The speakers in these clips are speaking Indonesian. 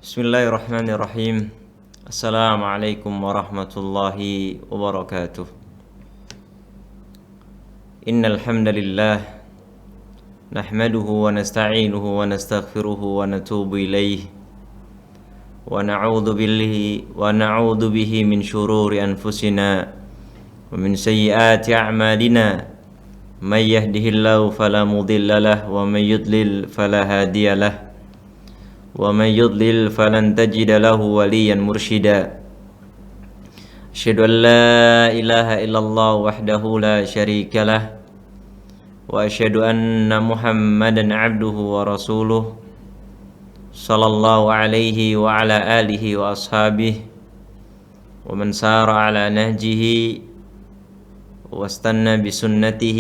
Bismillahirrahmanirrahim. Assalamualaikum warahmatullahi wabarakatuh. Innal hamdalillah nahmaduhu wa nasta'inuhu wa nastaghfiruhu wa natubu ilayhi wa na'udzu bihi min shururi anfusina wa min sayyiati a'malina. May yahdihillahu fala mudilla lahu wa may yudlil fala hadiya lahu. ومن يضلل فلن تجد له وليا مرشدا أشهد أن لا إله إلا الله وحده لا شريك له وأشهد أن محمدا عبده ورسوله صلى الله عليه وعلى آله وأصحابه ومن سار على نهجه واستنى بسنته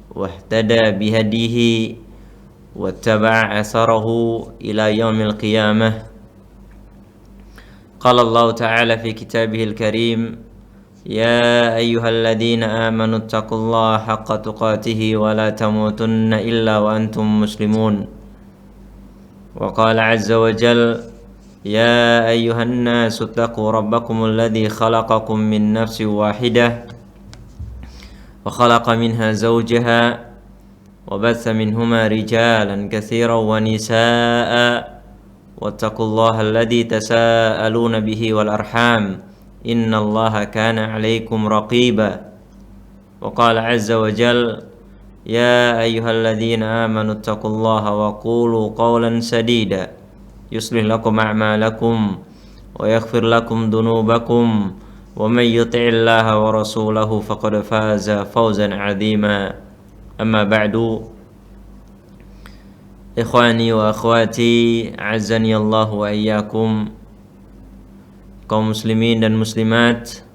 واهتدى بهديه واتبع أثره إلى يوم القيامة. قال الله تعالى في كتابه الكريم: يا أيها الذين آمنوا اتقوا الله حق تقاته ولا تموتن إلا وأنتم مسلمون. وقال عز وجل: يا أيها الناس اتقوا ربكم الذي خلقكم من نفس واحدة وخلق منها زوجها وبث منهما رجالا كثيرا ونساء واتقوا الله الذي تساءلون به والأرحام إن الله كان عليكم رقيبا. وقال عز وجل: يا أيها الذين آمنوا اتقوا الله وقولوا قولا سديدا يصلح لكم أعمالكم ويغفر لكم ذنوبكم ومن يطع الله ورسوله فقد فاز فوزا عظيما. Amma ba'du. Ikhwani wa akhwati, azani Allah wa iyyakum, kaum muslimin dan muslimat,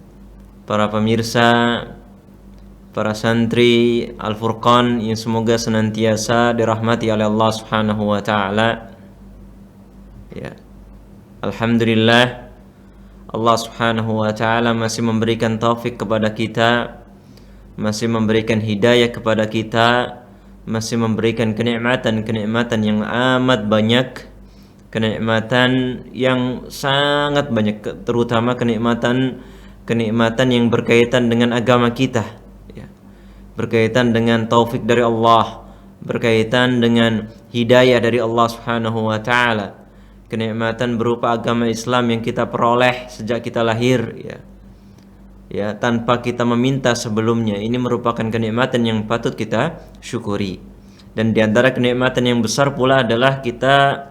para pemirsa, para santri Al-Furqan yang semoga senantiasa dirahmati oleh Allah Subhanahu wa taala. Ya. Alhamdulillah, Allah Subhanahu wa taala masih memberikan taufik kepada kita, masih memberikan hidayah kepada kita, masih memberikan kenikmatan yang amat banyak, kenikmatan yang sangat banyak, terutama kenikmatan yang berkaitan dengan agama kita, ya. Berkaitan dengan taufik dari Allah, berkaitan dengan hidayah dari Allah Subhanahu wa taala. Kenikmatan berupa agama Islam yang kita peroleh sejak kita lahir, ya, tanpa kita meminta sebelumnya. Ini merupakan kenikmatan yang patut kita syukuri. Dan di antara kenikmatan yang besar pula adalah kita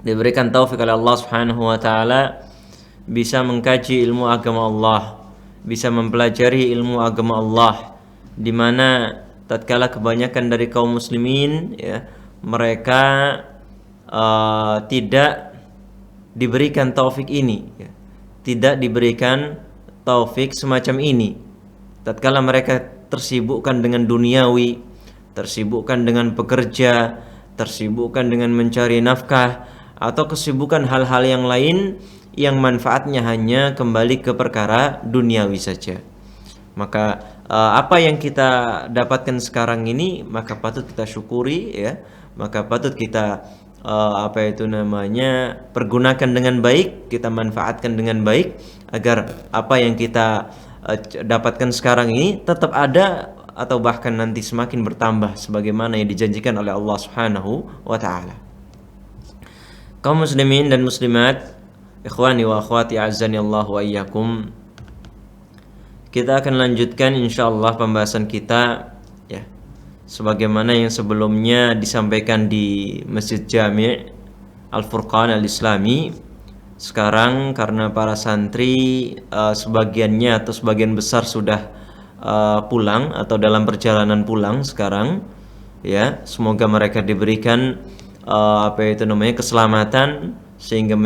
diberikan taufik oleh Allah Subhanahu wa taala bisa mengkaji ilmu agama Allah, bisa mempelajari ilmu agama Allah, di mana tatkala kebanyakan dari kaum muslimin, ya, mereka tidak diberikan taufik ini, ya, tidak diberikan taufik semacam ini. Tatkala mereka tersibukkan dengan duniawi, tersibukkan dengan bekerja, tersibukkan dengan mencari nafkah, atau kesibukan hal-hal yang lain yang manfaatnya hanya kembali ke perkara duniawi saja, maka apa yang kita dapatkan sekarang ini maka patut kita syukuri, ya, maka patut kita pergunakan dengan baik, kita manfaatkan dengan baik, agar apa yang kita dapatkan sekarang ini tetap ada atau bahkan nanti semakin bertambah sebagaimana yang dijanjikan oleh Allah Subhanahu wa taala. Kaum muslimin dan muslimat, ikhwani wa akhwati, azani Allah wa iyyakum, kita akan lanjutkan insyaallah pembahasan kita, ya, sebagaimana yang sebelumnya disampaikan di Masjid Jami' Al-Furqan Al-Islami. Sekarang karena para santri sebagiannya atau sebagian besar sudah pulang atau dalam perjalanan pulang sekarang, ya, semoga mereka diberikan keselamatan sehingga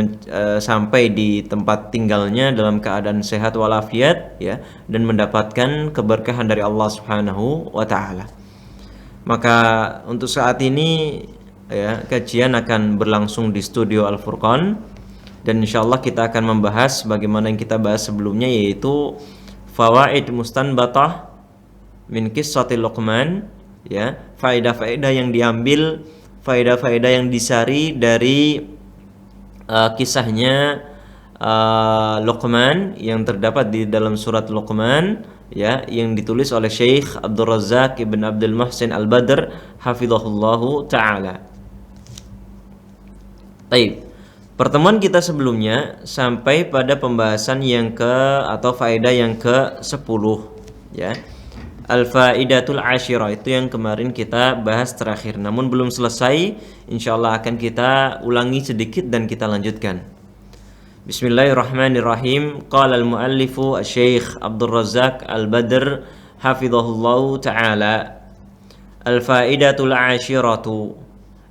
sampai di tempat tinggalnya dalam keadaan sehat walafiat, ya, dan mendapatkan keberkahan dari Allah Subhanahu wa taala. Maka untuk saat ini, ya, kajian akan berlangsung di studio Al-Furqan, dan insyaallah kita akan membahas bagaimana yang kita bahas sebelumnya, yaitu fawaid mustanbatah min qissati Luqman, ya, faedah-faedah yang diambil, faedah-faedah yang disari dari kisahnya Luqman yang terdapat di dalam surat Luqman, ya, yang ditulis oleh Syekh Abdul Razak Ibn Abdul Muhsin Al-Badr hafizahullahu taala. Baik. Pertemuan kita sebelumnya sampai pada pembahasan yang atau faedah yang ke-10, ya. Al-faidatul asyirah itu yang kemarin kita bahas terakhir, namun belum selesai. Insyaallah akan kita ulangi sedikit dan kita lanjutkan. Bismillahirrahmanirrahim. Qala al-muallifu Syekh Abdul Razak Al-Badr hafizahullahu taala. Al-faidatul asyiratu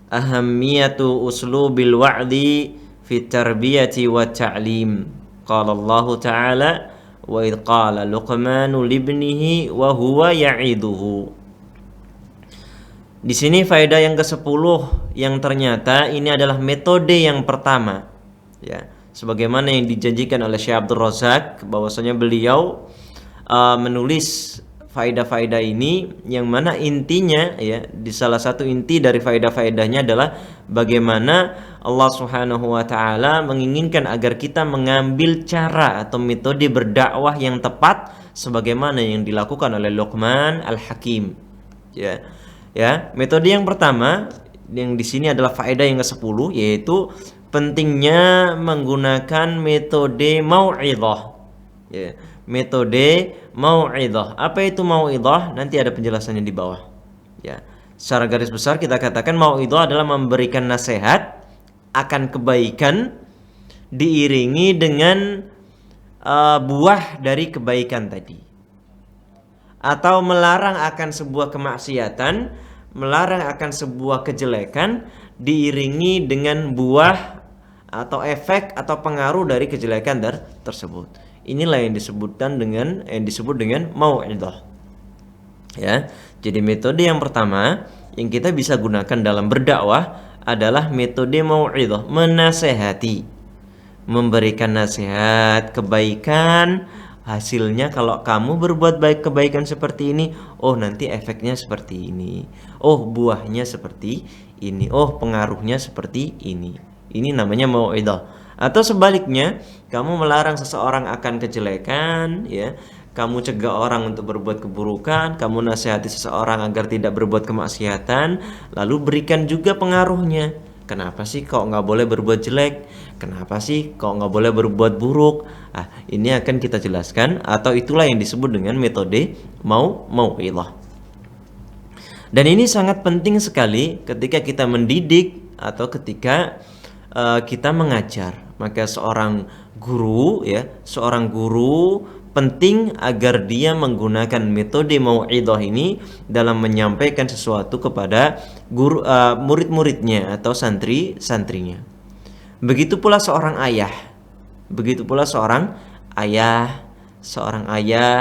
ahammiyatu uslubil wa'di fi tarbiyati wa ta'lim. Qala Allah Ta'ala wa idh qala Luqmanu libnihi wa huwa ya'iduhu. Di sini faedah yang ke-10 yang ternyata ini adalah metode yang pertama, ya. Sebagaimana yang dijanjikan oleh Syekh Abdul Razak bahwasanya beliau menulis faedah-faedah ini yang mana intinya, ya, di salah satu inti dari faedah-faedahnya adalah bagaimana Allah Subhanahu wa taala menginginkan agar kita mengambil cara atau metode berdakwah yang tepat sebagaimana yang dilakukan oleh Luqman Al-Hakim. Ya. Ya, metode yang pertama yang di sini adalah faedah yang ke-10, yaitu pentingnya menggunakan metode mau'idhah. Ya. Metode mau'idhah. Apa itu mau'idhah? Nanti ada penjelasannya di bawah. Ya. Secara garis besar kita katakan mau'idhah adalah memberikan nasihat akan kebaikan diiringi dengan buah dari kebaikan tadi. Atau melarang akan sebuah kemaksiatan, melarang akan sebuah kejelekan diiringi dengan buah atau efek atau pengaruh dari kejelekan tersebut. Inilah yang disebut dengan mau'idhah. Ya. Jadi metode yang pertama yang kita bisa gunakan dalam berdakwah adalah metode mau'idhah, menasehati, memberikan nasihat kebaikan. Hasilnya kalau kamu berbuat baik kebaikan seperti ini, oh nanti efeknya seperti ini. Oh buahnya seperti ini. Oh pengaruhnya seperti ini. Ini namanya mau'idhah. Atau sebaliknya, kamu melarang seseorang akan kejelekan, ya. Kamu cegah orang untuk berbuat keburukan, kamu nasihati seseorang agar tidak berbuat kemaksiatan, lalu berikan juga pengaruhnya. Kenapa sih kok nggak boleh berbuat jelek? Kenapa sih kok nggak boleh berbuat buruk? Ini akan kita jelaskan, atau itulah yang disebut dengan metode mau'idhah. Dan ini sangat penting sekali ketika kita mendidik atau ketika kita mengajar. Maka seorang guru penting agar dia menggunakan metode mau'idhah ini dalam menyampaikan sesuatu kepada murid-muridnya atau santri-santrinya. Begitu pula seorang ayah,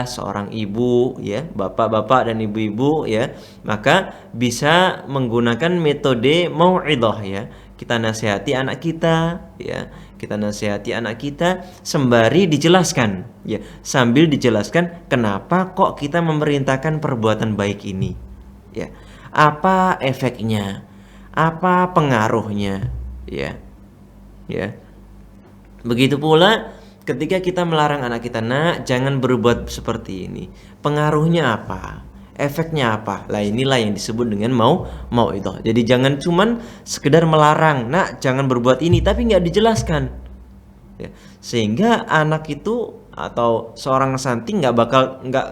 seorang ibu, ya, bapak-bapak dan ibu-ibu, ya, maka bisa menggunakan metode mau'idhah, ya. Kita nasihati anak kita, ya. Kita nasihati anak kita sembari dijelaskan, ya, sambil dijelaskan kenapa kok kita memerintahkan perbuatan baik ini, ya. Apa efeknya? Apa pengaruhnya, ya. Ya. Begitu pula ketika kita melarang anak kita, nak, jangan berbuat seperti ini. Pengaruhnya apa? Efeknya apa? Lah inilah yang disebut dengan mau'idhah. Jadi jangan cuman sekedar melarang, nak jangan berbuat ini, tapi nggak dijelaskan, ya. Sehingga anak itu atau seorang santri nggak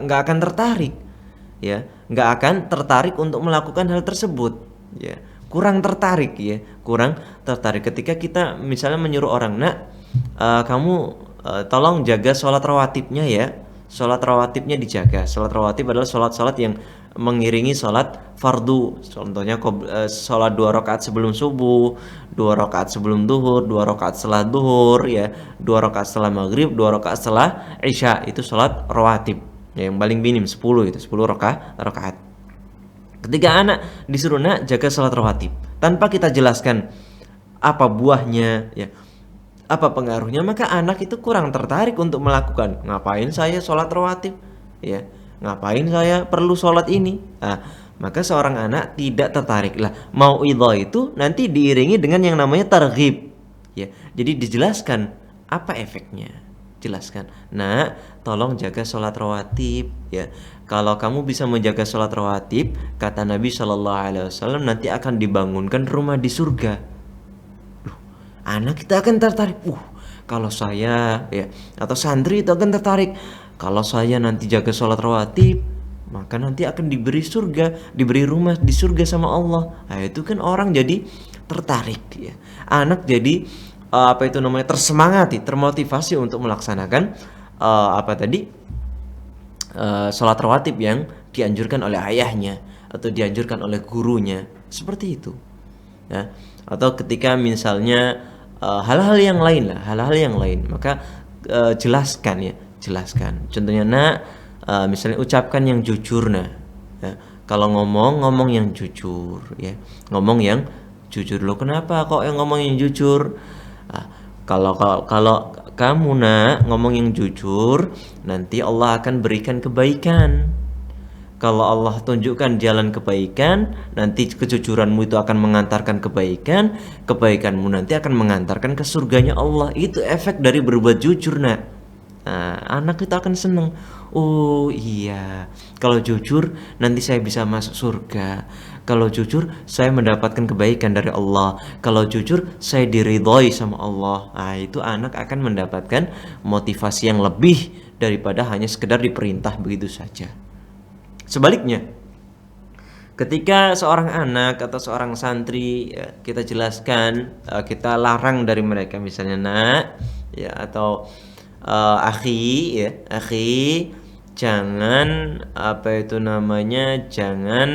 akan tertarik, ya, nggak akan tertarik untuk melakukan hal tersebut, ya. Kurang tertarik ketika kita misalnya menyuruh orang, nak, kamu tolong jaga sholat rawatibnya, ya. Sholat rawatibnya dijaga. Sholat rawatib adalah sholat yang mengiringi sholat fardu. Contohnya sholat 2 rakaat sebelum subuh, 2 rakaat sebelum duhur, 2 rakaat setelah duhur, ya, 2 rakaat setelah maghrib, 2 rakaat setelah isya. Itu sholat rawatib, ya, yang paling minim 10 rakaat. Ketika anak disuruh, nak, jaga sholat rawatib, tanpa kita jelaskan apa buahnya, ya, apa pengaruhnya, maka anak itu kurang tertarik untuk melakukan. Ngapain saya sholat rawatib, ya? Ngapain saya perlu sholat ini? Maka seorang anak tidak tertarik. Lah, mau'idhah itu nanti diiringi dengan yang namanya targhib, ya. Jadi dijelaskan apa efeknya. Jelaskan. Nah, tolong jaga sholat rawatib ya. Kalau kamu bisa menjaga sholat rawatib, kata Nabi Shallallahu Alaihi Wasallam, nanti akan dibangunkan rumah di surga. Anak kita akan tertarik. Kalau saya ya, atau santri itu akan tertarik. Kalau saya nanti jaga sholat rawatib, maka nanti akan diberi surga, diberi rumah di surga sama Allah. Nah, itu kan orang jadi tertarik ya. Anak jadi tersemangati, termotivasi untuk melaksanakan sholat rawatib yang dianjurkan oleh ayahnya atau dianjurkan oleh gurunya, seperti itu. Ya. Atau ketika misalnya hal-hal yang lain, maka jelaskan. Contohnya, misalnya ucapkan yang jujur, ya. Kalau ngomong yang jujur, ya. Ngomong yang jujur. Loh, kenapa kok yang ngomong yang jujur? Kalau kamu ngomong yang jujur, nanti Allah akan berikan kebaikan. Kalau Allah tunjukkan jalan kebaikan, nanti kejujuranmu itu akan mengantarkan kebaikan, kebaikanmu nanti akan mengantarkan ke surganya Allah. Itu efek dari berbuat jujur, anak kita akan senang. Oh iya, kalau jujur nanti saya bisa masuk surga. Kalau jujur saya mendapatkan kebaikan dari Allah. Kalau jujur saya diridhoi sama Allah. Itu anak akan mendapatkan motivasi yang lebih daripada hanya sekedar diperintah begitu saja. Sebaliknya, ketika seorang anak atau seorang santri, ya, kita jelaskan, kita larang dari mereka, misalnya ya, atau akhi, jangan jangan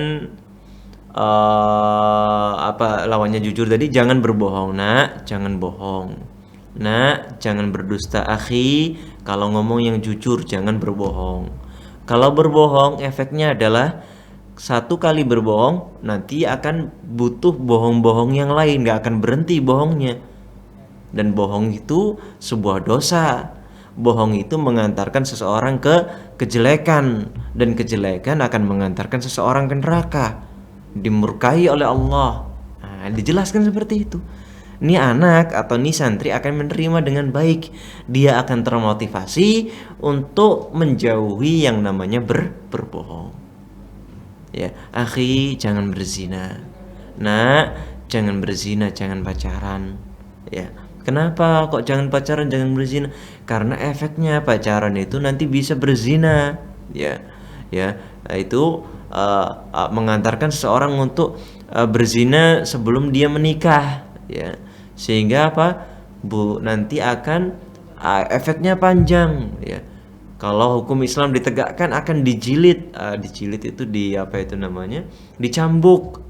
lawannya jujur tadi, jangan berbohong, jangan bohong, jangan berdusta, akhi. Kalau ngomong yang jujur, jangan berbohong. Kalau berbohong, efeknya adalah satu kali berbohong, nanti akan butuh bohong-bohong yang lain, gak akan berhenti bohongnya. Dan bohong itu sebuah dosa. Bohong itu mengantarkan seseorang ke kejelekan, dan kejelekan akan mengantarkan seseorang ke neraka, dimurkai oleh Allah. Dijelaskan seperti itu. Ini anak atau ini santri akan menerima dengan baik. Dia akan termotivasi untuk menjauhi yang namanya berbohong. Ya, akhi, jangan berzina. Jangan berzina, jangan pacaran. Ya. Kenapa kok jangan pacaran, jangan berzina? Karena efeknya pacaran itu nanti bisa berzina. Ya. Itu mengantarkan seseorang untuk berzina sebelum dia menikah. Ya. Sehingga nanti akan efeknya panjang, ya. Kalau hukum Islam ditegakkan akan dijilid. Dijilid itu dicambuk.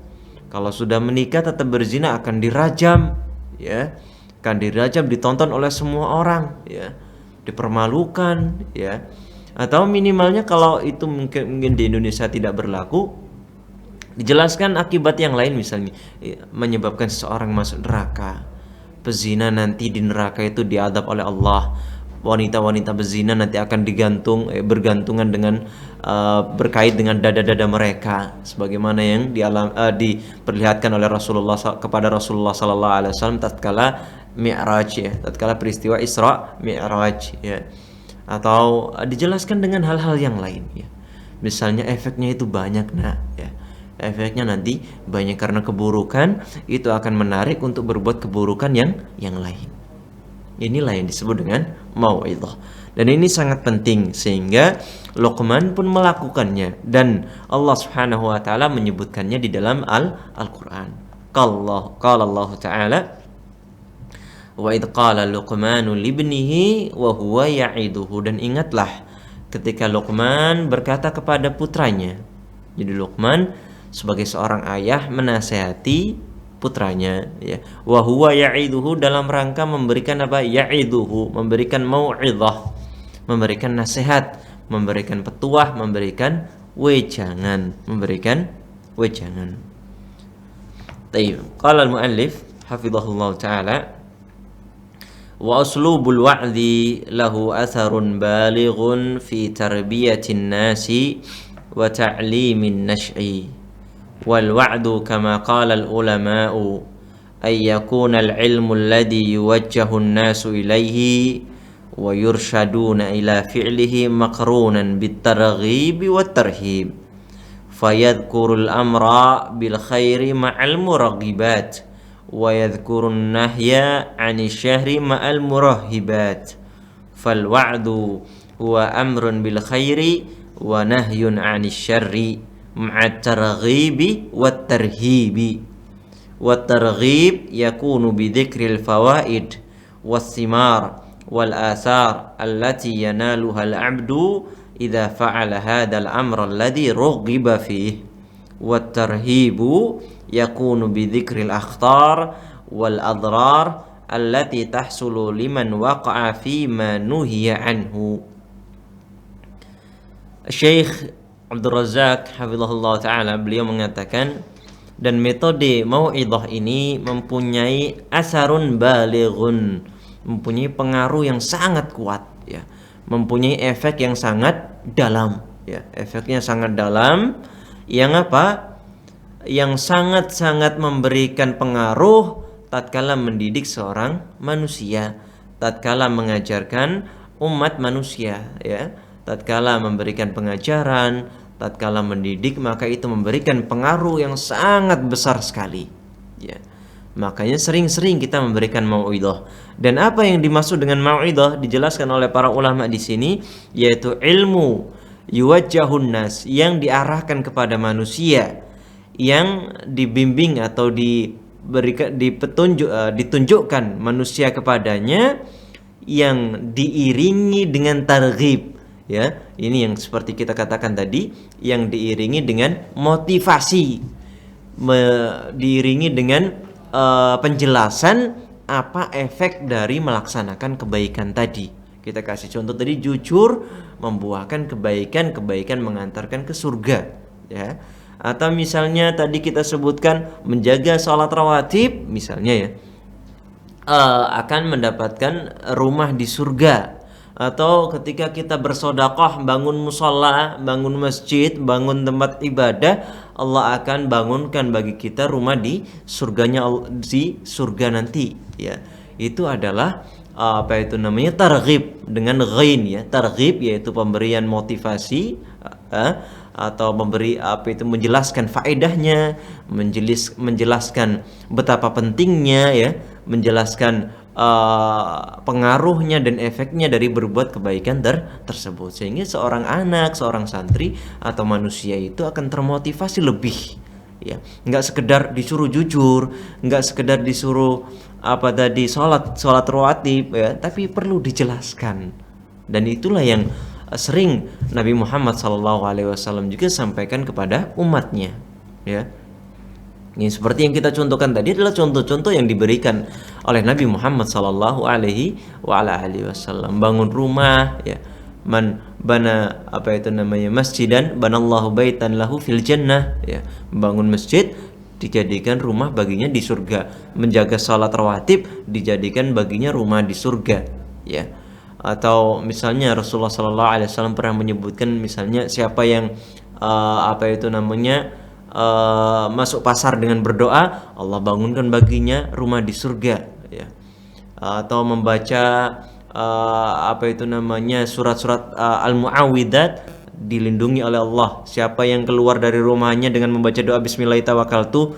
Kalau sudah menikah tetap berzina akan dirajam, ya. Akan dirajam, ditonton oleh semua orang, ya. Dipermalukan, ya. Atau minimalnya kalau itu mungkin di Indonesia tidak berlaku, dijelaskan akibat yang lain, misalnya menyebabkan seseorang masuk neraka. Pezina nanti di neraka itu diadab oleh Allah. Wanita-wanita bezina nanti akan bergantungan dengan berkait dengan dada-dada mereka, sebagaimana yang diperlihatkan oleh Rasulullah kepada Rasulullah sallallahu alaihi wasallam tatkala Mi'raj, ya, tatkala peristiwa Isra Mi'raj, ya. Atau dijelaskan dengan hal-hal yang lain, ya. Misalnya efeknya itu banyak, ya. Efeknya nanti banyak karena keburukan itu akan menarik untuk berbuat keburukan yang lain. Inilah yang disebut dengan mau'izah. Dan ini sangat penting sehingga Luqman pun melakukannya, dan Allah Subhanahu wa taala menyebutkannya di dalam Al-Qur'an. Qala Allah taala, wa idh qala Luqmanu libnihi wa huwa ya'iduhu. Dan ingatlah ketika Luqman berkata kepada putranya. Jadi Luqman sebagai seorang ayah menasihati putranya, ya. Wa huwa ya'iduhu, dalam rangka memberikan ya'iduhu, memberikan mau'izah, memberikan nasihat, memberikan petuah, memberikan wejangan. Tayyib. Qala al-muallif hafizahullah taala, wa uslubul wa'dhi lahu atharun balighun fi tarbiyatin nasi wa ta'limin nash'i. Wal wa'du kama qala al ulama'u ay yakuna al-ilmu alladhi yuwajjahu an-nasu ilayhi wa yurshaduna ila fi'lihi maqrunan bit-targhib wat-tarhib fayadhkurul amra bil khairi ma'al muraghibat wa yadhkurun nahya 'anil syahri ma'al murahibat fal wa'du huwa amrun bil khairi wa nahyun 'anil syarri ma'at targhibi wat tarhibi wat targhib yakunu bi dzikril fawaid was thimar wal athar allati yanaluha al 'abdu idza fa'ala hadzal amra alladhi rughiba fihi wat tarhibu yakunu bi dzikril akhtar wal adrar allati tahsulu liman waqa'a fi ma nuhiya anhu. Syekh Abdul Razak hafizahullah taala beliau mengatakan, dan metode mau'idhah ini mempunyai asarun balighun, mempunyai pengaruh yang sangat kuat ya, mempunyai efek yang sangat dalam ya, efeknya sangat dalam yang apa? Yang sangat-sangat memberikan pengaruh tatkala mendidik seorang manusia, tatkala mengajarkan umat manusia ya, tatkala memberikan pengajaran, tatkala mendidik, maka itu memberikan pengaruh yang sangat besar sekali ya. Makanya sering-sering kita memberikan mau'idhah. Dan apa yang dimaksud dengan mau'idhah dijelaskan oleh para ulama di sini, yaitu ilmu yuwajjahun nas, yang diarahkan kepada manusia, yang dibimbing atau ditunjukkan manusia kepadanya, yang diiringi dengan targhib ya. Ini yang seperti kita katakan tadi, yang diiringi dengan motivasi, diiringi dengan penjelasan apa efek dari melaksanakan kebaikan tadi. Kita kasih contoh tadi, jujur membuahkan kebaikan mengantarkan ke surga ya. Atau misalnya tadi kita sebutkan menjaga sholat rawatib misalnya ya, akan mendapatkan rumah di surga. Atau ketika kita bersedekah, bangun mushola, bangun masjid, bangun tempat ibadah, Allah akan bangunkan bagi kita rumah di surganya, di surga nanti ya. Itu adalah apa itu namanya, targhib dengan ghain ya. Targhib yaitu pemberian motivasi atau memberi apa itu, menjelaskan faedahnya, menjelaskan betapa pentingnya ya, menjelaskan pengaruhnya dan efeknya dari berbuat kebaikan tersebut, sehingga seorang anak, seorang santri atau manusia itu akan termotivasi lebih ya. Nggak sekedar disuruh jujur, nggak sekedar disuruh apa tadi sholat rawatib ya, tapi perlu dijelaskan. Dan itulah yang sering Nabi Muhammad SAW juga sampaikan kepada umatnya ya. Ini seperti yang kita contohkan tadi adalah contoh-contoh yang diberikan oleh Nabi Muhammad SAW. Bangun rumah ya, man bana apa itu namanya, masjidan banallahu baitan lahu fil jannah ya. Bangun masjid dijadikan rumah baginya di surga, menjaga salat rawatib dijadikan baginya rumah di surga ya. Atau misalnya Rasulullah SAW pernah menyebutkan, misalnya siapa yang apa itu namanya, masuk pasar dengan berdoa, Allah bangunkan baginya rumah di surga ya. Atau membaca apa itu namanya, surat-surat al-mu'awwidzat, dilindungi oleh Allah. Siapa yang keluar dari rumahnya dengan membaca doa bismillahirrahmanirrahim,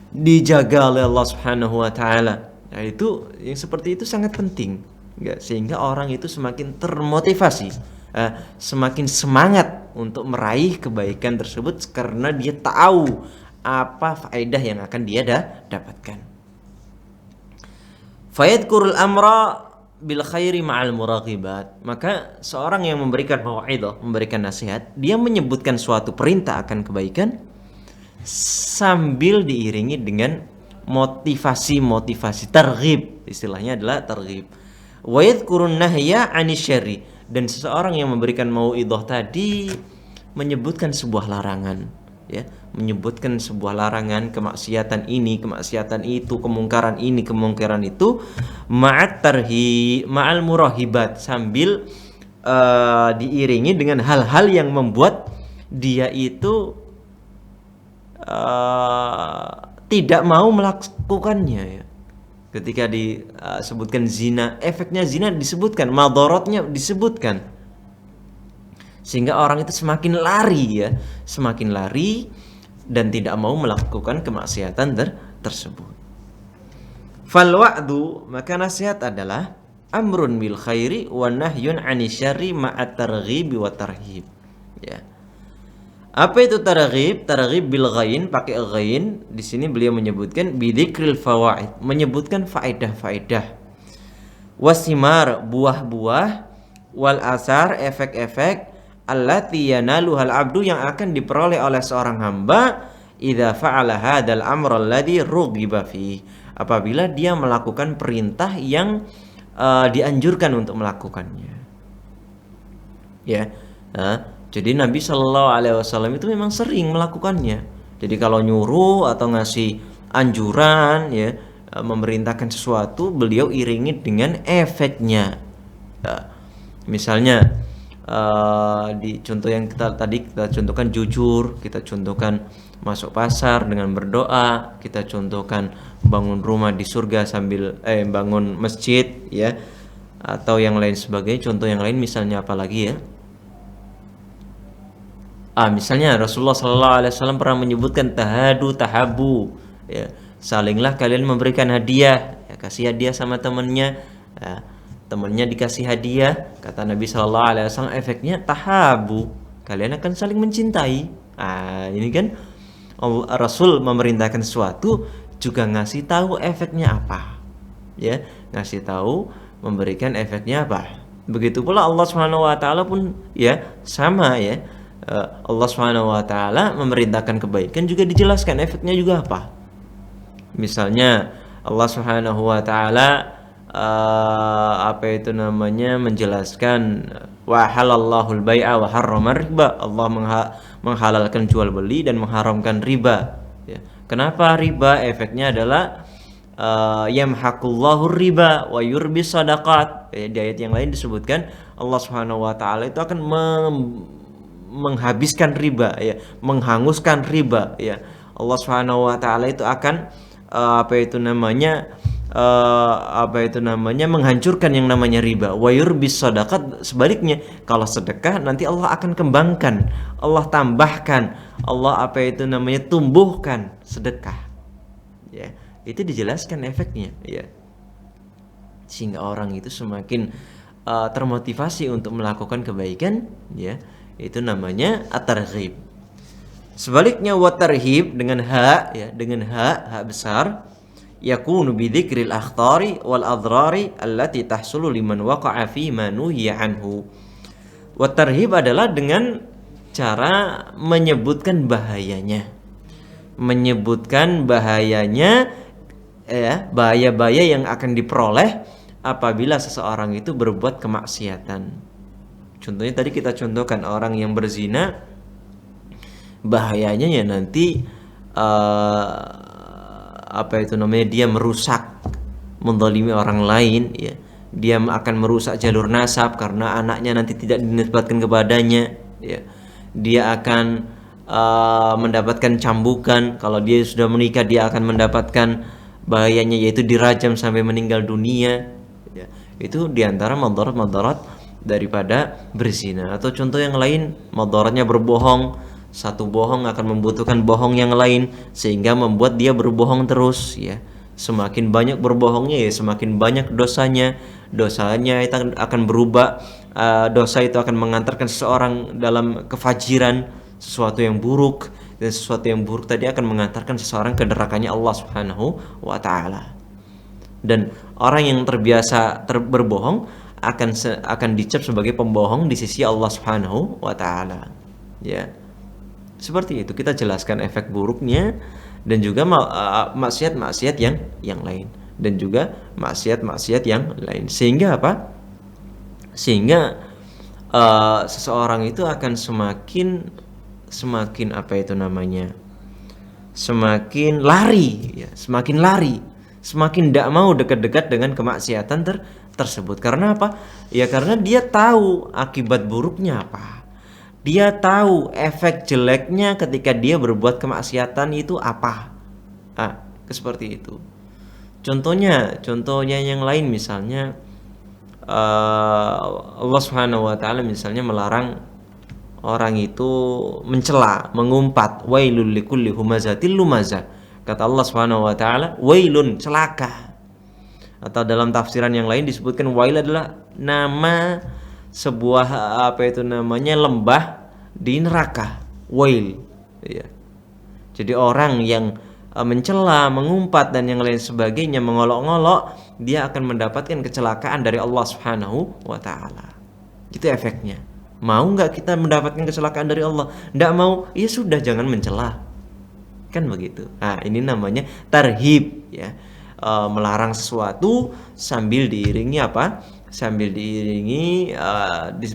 dijaga oleh Allah Subhanahu wa taala. Nah, itu yang seperti itu sangat penting ya, sehingga orang itu semakin termotivasi, semakin semangat untuk meraih kebaikan tersebut karena dia tahu apa faedah yang akan dia dapatkan. Fayadhkurul amra bil khairi ma'al muraghibat. Maka seorang yang memberikan mau'idhah, memberikan nasihat, dia menyebutkan suatu perintah akan kebaikan sambil diiringi dengan motivasi targhib. Istilahnya adalah targhib. Wa yadhkurun nahya 'anil syarri. Dan seseorang yang memberikan mau'idhah tadi menyebutkan sebuah larangan ya, menyebutkan sebuah larangan, kemaksiatan ini, kemaksiatan itu, kemungkaran ini, kemungkaran itu, ma'al murahibat, sambil diiringi dengan hal-hal yang membuat dia itu tidak mau melakukannya ya. Ketika disebutkan zina, efeknya zina disebutkan, madharatnya disebutkan. Sehingga orang itu semakin lari ya, semakin lari dan tidak mau melakukan kemaksiatan tersebut. Fal wa'du, maka nasihat adalah amrun bil khairi wa nahyun 'anil syarri ma'at targhib wa tarhib. Ya. Apa itu targhib? Targhib bil ghain, pakai ghain. Di sini beliau menyebutkan bidzikril fawaid, menyebutkan faedah-faedah. Wasimar, buah-buah, wal asar, efek-efek, allati yanaluhal abdu, yang akan diperoleh oleh seorang hamba idza fa'ala hadzal amra alladhi rughiba fi, apabila dia melakukan perintah yang dianjurkan untuk melakukannya. Ya. Jadi Nabi Shallallahu Alaihi Wasallam itu memang sering melakukannya. Jadi kalau nyuruh atau ngasih anjuran ya, memerintahkan sesuatu, beliau iringi dengan efeknya. Misalnya di contoh yang kita contohkan jujur, kita contohkan masuk pasar dengan berdoa, kita contohkan bangun rumah di surga sambil bangun masjid ya, atau yang lain sebagainya. Contoh yang lain misalnya apa lagi ya? Misalnya Rasulullah Sallallahu Alaihi Wasallam pernah menyebutkan tahadu tahabu, ya, salinglah kalian memberikan hadiah, ya, kasih hadiah sama temannya, ya, temannya dikasih hadiah, kata Nabi Sallallahu Alaihi Wasallam efeknya tahabu, kalian akan saling mencintai. Ini kan Rasul memerintahkan sesuatu juga ngasih tahu efeknya apa, ya, ngasih tahu memberikan efeknya apa. Begitu pula Allah Subhanahu Wa Taala pun ya sama ya. Allah Subhanahu Wa Taala memerintahkan kebaikan juga dijelaskan efeknya juga apa. Misalnya Allah Subhanahu Wa Taala menjelaskan wa halallahu al-bai'a wa harrama riba, Allah menghalalkan jual beli dan mengharamkan riba ya. Kenapa riba? Efeknya adalah yamhaqullahu riba wa yurbi sadaqat. Di ayat yang lain disebutkan Allah Subhanahu Wa Taala itu akan menghabiskan riba ya, menghanguskan riba ya. Allah Subhanahu Wa Taala itu akan menghancurkan yang namanya riba. Wa yurbis sadaqat, sebaliknya kalau sedekah nanti Allah akan kembangkan, Allah tambahkan, Allah tumbuhkan sedekah. Ya, itu dijelaskan efeknya ya. Sehingga orang itu semakin termotivasi untuk melakukan kebaikan ya. Itu namanya at-targhib. Sebaliknya wat-tarhib dengan ha ya, dengan ha besar, yakunu bi dzikril akhtari wal adrari allati tahsulu liman waqa'a fi ma nuhiya anhu. Wat-tarhib adalah dengan cara menyebutkan bahayanya. Menyebutkan bahayanya ya, bahaya-bahaya yang akan diperoleh apabila seseorang itu berbuat kemaksiatan. Contohnya tadi kita contohkan orang yang berzina, bahayanya ya nanti dia merusak, menzalimi orang lain ya. Dia akan merusak jalur nasab karena anaknya nanti tidak dinisbatkan kepadanya ya. Dia akan mendapatkan cambukan, kalau dia sudah menikah dia akan mendapatkan bahayanya, yaitu dirajam sampai meninggal dunia ya. Itu diantara madarat daripada berzina. Atau contoh yang lain, madaratnya berbohong. Satu bohong akan membutuhkan bohong yang lain sehingga membuat dia berbohong terus ya. Semakin banyak berbohongnya ya semakin banyak dosanya. Dosanya itu akan berubah, dosa itu akan mengantarkan seseorang dalam kefajiran, sesuatu yang buruk, dan sesuatu yang buruk tadi akan mengantarkan seseorang ke nerakanya Allah Subhanahu wa Ta'ala. Dan orang yang terbiasa berbohong akan dicap sebagai pembohong di sisi Allah Subhanahu wa Ta'ala ya. Seperti itu kita jelaskan efek buruknya dan juga maksiat-maksiat yang lain, dan juga maksiat-maksiat yang lain. Sehingga apa? Sehingga seseorang itu akan semakin semakin lari ya, semakin tidak mau dekat-dekat dengan kemaksiatan tersebut. Karena apa? Ya karena dia tahu akibat buruknya apa. Dia tahu efek jeleknya ketika dia berbuat kemaksiatan itu apa. Seperti itu. Contohnya yang lain misalnya Allah Subhanahu wa taala misalnya melarang orang itu mencela, mengumpat, wailul likulli humazatil lumazah. Kata Allah Subhanahu wa taala, wailun, celaka. Atau dalam tafsiran yang lain disebutkan wail adalah nama sebuah lembah di neraka. Wail, ya. Jadi orang yang mencela, mengumpat dan yang lain sebagainya, mengolok-ngolok, dia akan mendapatkan kecelakaan dari Allah Subhanahu wa taala. Itu efeknya. Mau nggak kita mendapatkan kecelakaan dari Allah? Nggak mau, ya sudah, jangan mencela. Kan begitu. Ini namanya tarhib, ya. Melarang sesuatu sambil diiringi apa? Sambil diiringi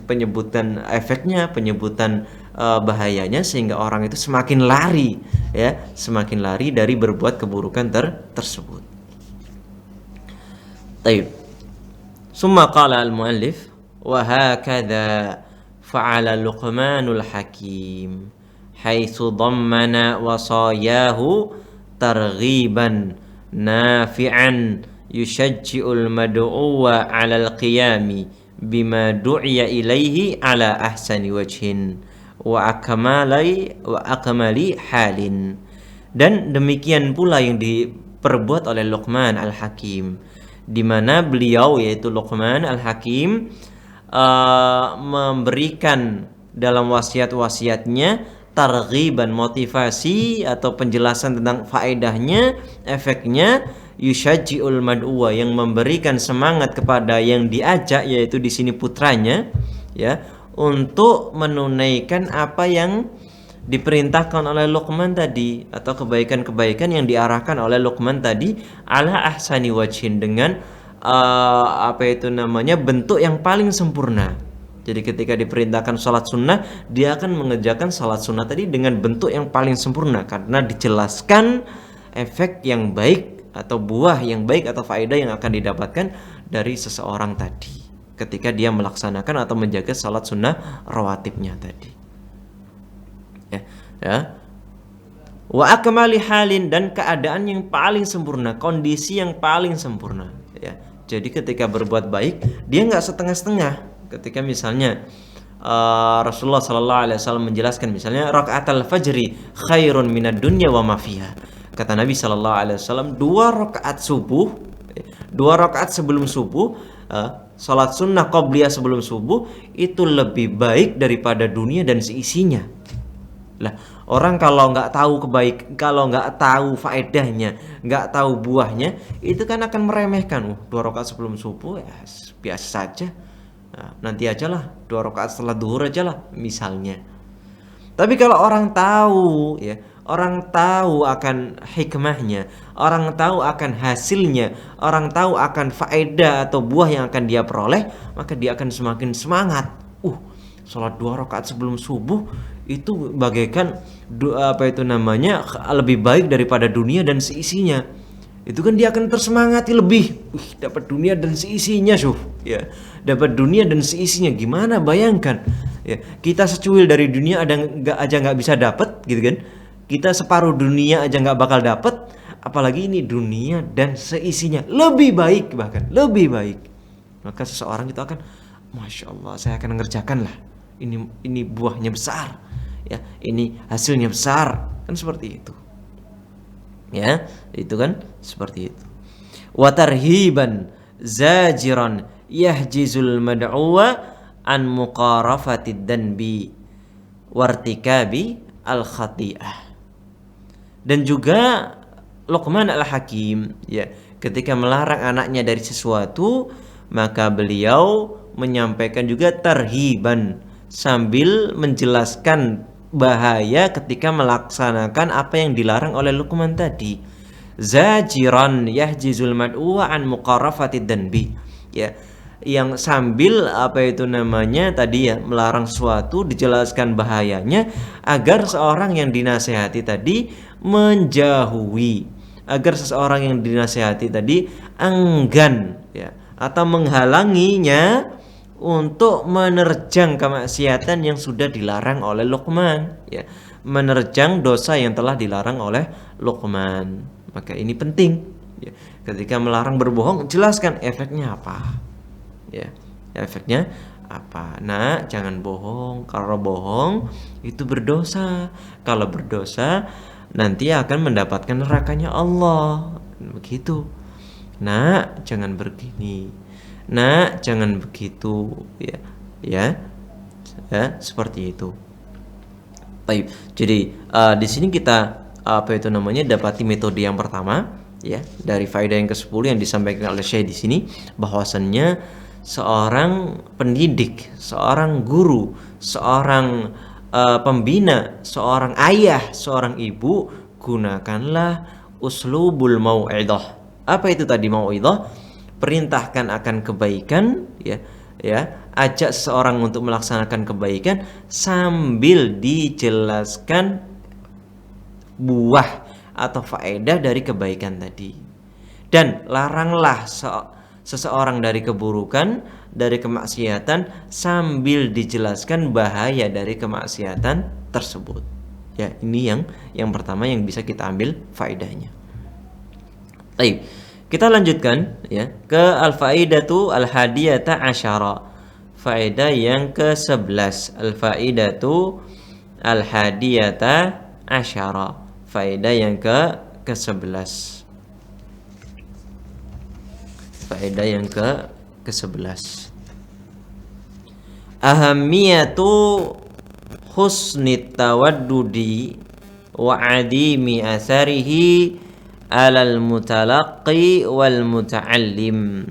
penyebutan efeknya, penyebutan bahayanya, sehingga orang itu semakin lari, ya, semakin lari dari berbuat keburukan tersebut. Taib. Summa qala al-muallif wa hakadha fa'ala Luqmanul Hakim haitsu dhammana wasayahu targhiban nafi'an yushajji'ul mad'uwa 'alal qiyami bima du'iya ilaihi ala ahsani wajhin wa akmali halin. Dan demikian pula yang diperbuat oleh Luqman Al-Hakim, di mana beliau yaitu Luqman Al-Hakim memberikan dalam wasiat-wasiatnya targhiban, motivasi atau penjelasan tentang faedahnya, efeknya, yushajji'ul mad'uwa, yang memberikan semangat kepada yang diajak, yaitu di sini putranya, ya, untuk menunaikan apa yang diperintahkan oleh Luqman tadi, atau kebaikan-kebaikan yang diarahkan oleh Luqman tadi, ala ahsani wajhin, dengan bentuk yang paling sempurna. Jadi ketika diperintahkan salat sunnah, dia akan mengerjakan salat sunnah tadi dengan bentuk yang paling sempurna, karena dijelaskan efek yang baik atau buah yang baik atau faedah yang akan didapatkan dari seseorang tadi ketika dia melaksanakan atau menjaga salat sunnah rawatibnya tadi. Ya. Wa akmali halin, dan keadaan yang paling sempurna, kondisi yang paling sempurna, ya. Jadi ketika berbuat baik, dia nggak setengah-setengah. Ketika misalnya Rasulullah sallallahu alaihi wasallam menjelaskan misalnya rakaatul fajri khairun minad dunya wa ma fiha. Kata Nabi sallallahu alaihi wasallam, 2 rakaat subuh, 2 rakaat sebelum subuh, salat sunnah qabliyah sebelum subuh itu lebih baik daripada dunia dan seisinya. Lah, orang kalau nggak tahu faedahnya, nggak tahu buahnya, itu kan akan meremehkan. 2 rakaat sebelum subuh ya biasa saja. Nanti ajalah 2 rakaat setelah duhur ajalah misalnya. Tapi kalau orang tahu, ya, orang tahu akan hikmahnya, orang tahu akan hasilnya, orang tahu akan faedah atau buah yang akan dia peroleh, maka dia akan semakin semangat. Salat 2 rakaat sebelum subuh itu bagaikan lebih baik daripada dunia dan seisinya. Itu kan dia akan tersemangati lebih. Dapat dunia dan seisinya, ya. Dapat dunia dan seisinya, gimana bayangkan? Ya, kita secuil dari dunia nggak bisa dapat, gitu kan? Kita separuh dunia aja nggak bakal dapat, apalagi ini dunia dan seisinya, lebih baik, bahkan lebih baik. Maka seseorang itu akan, masya Allah, saya akan mengerjakan lah. Ini buahnya besar, ya. Ini hasilnya besar, kan seperti itu. Ya, itu kan seperti itu. Wa tarhiban zajiran yahjizul mad'uwa an muqarafatid danbi wartikabi al khati'ah. Dan juga Luqman Al-Hakim, ya, ketika melarang anaknya dari sesuatu, maka beliau menyampaikan juga tarhiban, sambil menjelaskan bahaya ketika melaksanakan apa yang dilarang oleh Luqman tadi. Zajiran yahjizul mad'uwa an muqarafatid danbi, ya, yang sambil tadi, ya, melarang sesuatu, dijelaskan bahayanya agar seorang yang dinasehati tadi menjauhi, agar seseorang yang dinasehati tadi enggan, ya, atau menghalanginya untuk menerjang kemaksiatan yang sudah dilarang oleh Luqman, ya, menerjang dosa yang telah dilarang oleh Luqman. Maka ini penting. Ya. Ketika melarang berbohong, jelaskan efeknya apa. Ya, efeknya apa? Nah, jangan bohong. Kalau bohong itu berdosa. Kalau berdosa nanti akan mendapatkan nerakanya Allah. Begitu. Nah, jangan begini. Nah, jangan begitu. Ya, ya, ya, seperti itu. Baik. Jadi di sini kita dapati metode yang pertama, ya, dari faedah yang ke-10 yang disampaikan oleh Syekh di sini, bahwasannya seorang pendidik, seorang guru, seorang pembina, seorang ayah, seorang ibu, gunakanlah uslubul mau'idhah. Apa itu tadi mau'idhah? Perintahkan akan kebaikan, ya, ajak seseorang untuk melaksanakan kebaikan sambil dijelaskan buah atau faedah dari kebaikan tadi. Dan laranglah seseorang dari keburukan, dari kemaksiatan, sambil dijelaskan bahaya dari kemaksiatan tersebut. Ya, ini yang pertama yang bisa kita ambil faedahnya. Baik, kita lanjutkan ya ke al-faidatu al-hadiyata asyara. Faedah yang ke-11, al-faidatu al-hadiyata asyara. Faedah yang ke-11. Faedah yang ke-11. Ahamiyatu husnit tawaddudi wa adimi asarihi alal mutalaqqi wal muta'allim.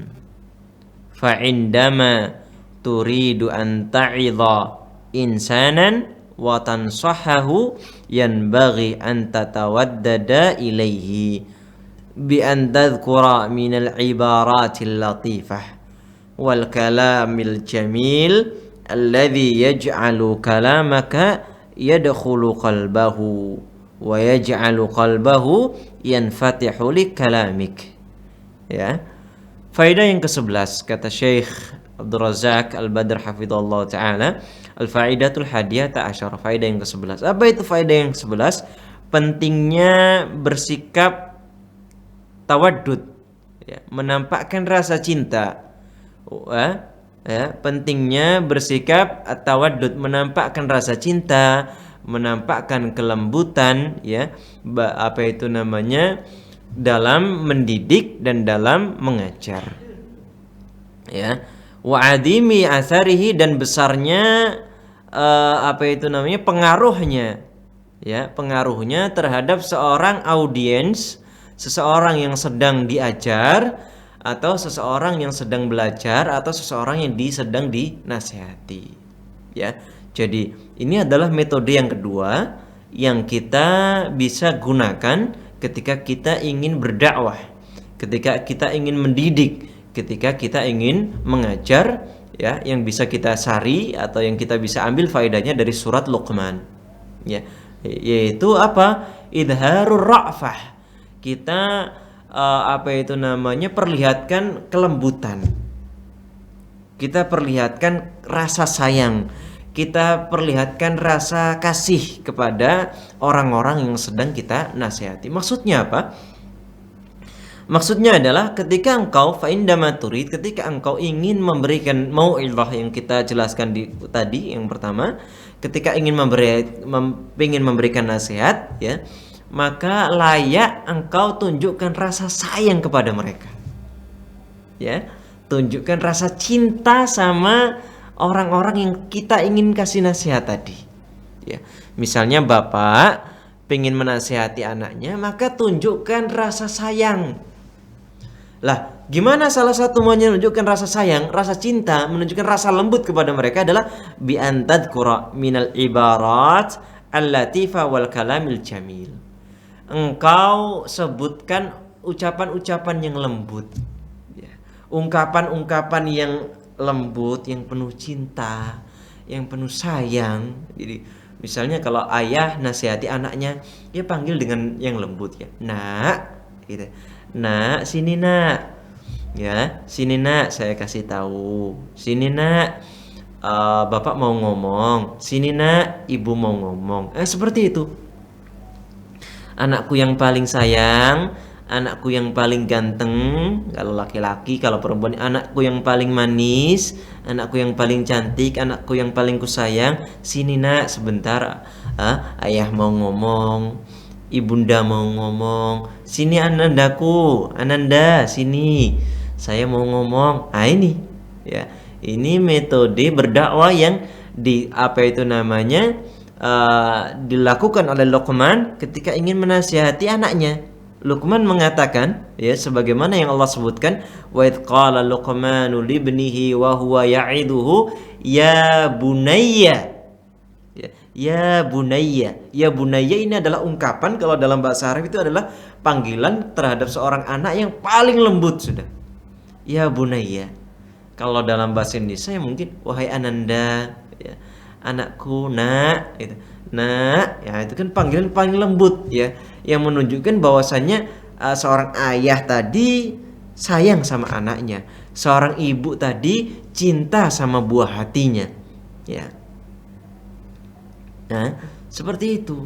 Fa indama turidu an ta'idha insanan wa tansahahu yanbaghi an tatawaddada ilaihi bi an tadhkura min al-ibaratil latifah wal kalamil jamil alladhi yaj'alu kalamaka yadkhulu qalbahu wa yaj'alu qalbahu yanfatihu li kalamik. Ya. Faedah yang ke-11 kata Syekh Abdul Razak Al-Badr hafizallahu taala, al-faidatul hadiyata asyara. Faedah yang ke-11. Apa itu faedah yang ke-11? Pentingnya bersikap tawaddud, ya, menampakkan rasa cinta. Pentingnya bersikap tawaddud, menampakkan rasa cinta, menampakkan kelembutan, ya, dalam mendidik dan dalam mengajar. Ya. Wa adimi asarihi, dan besarnya pengaruhnya, ya, pengaruhnya terhadap seorang audiens, seseorang yang sedang diajar atau seseorang yang sedang belajar atau seseorang yang sedang dinasihati. Ya. Jadi ini adalah metode yang kedua yang kita bisa gunakan ketika kita ingin berdakwah, ketika kita ingin mendidik, ketika kita ingin mengajar, ya, yang bisa kita sari atau yang kita bisa ambil faedahnya dari surat Luqman, ya, yaitu apa? Idharur ra'fah. Kita perlihatkan kelembutan. Kita perlihatkan rasa sayang. Kita perlihatkan rasa kasih kepada orang-orang yang sedang kita nasihati. Maksudnya apa? Maksudnya adalah ketika engkau ketika engkau ingin memberikan mau'izah yang kita jelaskan tadi yang pertama, ketika ingin memberikan nasihat, ya, maka layak engkau tunjukkan rasa sayang kepada mereka. Ya, tunjukkan rasa cinta sama orang-orang yang kita ingin kasih nasihat tadi. Ya, misalnya bapak pengen menasihati anaknya, maka tunjukkan rasa sayang. Lah, gimana salah satu menunjukkan rasa sayang, rasa cinta, menunjukkan rasa lembut kepada mereka adalah bi an tadhkura minal ibarat al-latifah wal kalamil jamil. Engkau sebutkan ucapan-ucapan yang lembut, ya, ungkapan-ungkapan yang lembut, yang penuh cinta, yang penuh sayang. Jadi misalnya kalau ayah nasihati anaknya, dia panggil dengan yang lembut, ya, nak, gitu. Nak, sini nak, ya, sini nak, saya kasih tahu. Sini nak, bapak mau ngomong. Sini nak, ibu mau ngomong. Seperti itu. Anakku yang paling sayang, anakku yang paling ganteng kalau laki-laki, kalau perempuan anakku yang paling manis, anakku yang paling cantik, anakku yang paling kusayang. Sini nak sebentar, ayah mau ngomong, ibunda mau ngomong. Sini anandaku, ananda sini, saya mau ngomong. Ini ya, ini metode berdakwah yang dilakukan oleh Luqman ketika ingin menasihati anaknya. Luqman mengatakan, ya, sebagaimana yang Allah sebutkan, wa idz qala Luqmanu libnihi wa huwa ya'iduhu ya bunayya. Ya bunayya. Ya bunayya ini adalah ungkapan, kalau dalam bahasa Arab itu adalah panggilan terhadap seorang anak yang paling lembut sudah. Ya bunayya. Kalau dalam bahasa Indonesia mungkin wahai ananda, ya, anakku, nak, gitu. Nak, ya itu kan panggilan paling lembut, ya, yang menunjukkan bahwasannya seorang ayah tadi sayang sama anaknya, seorang ibu tadi cinta sama buah hatinya, ya. Nah, seperti itu.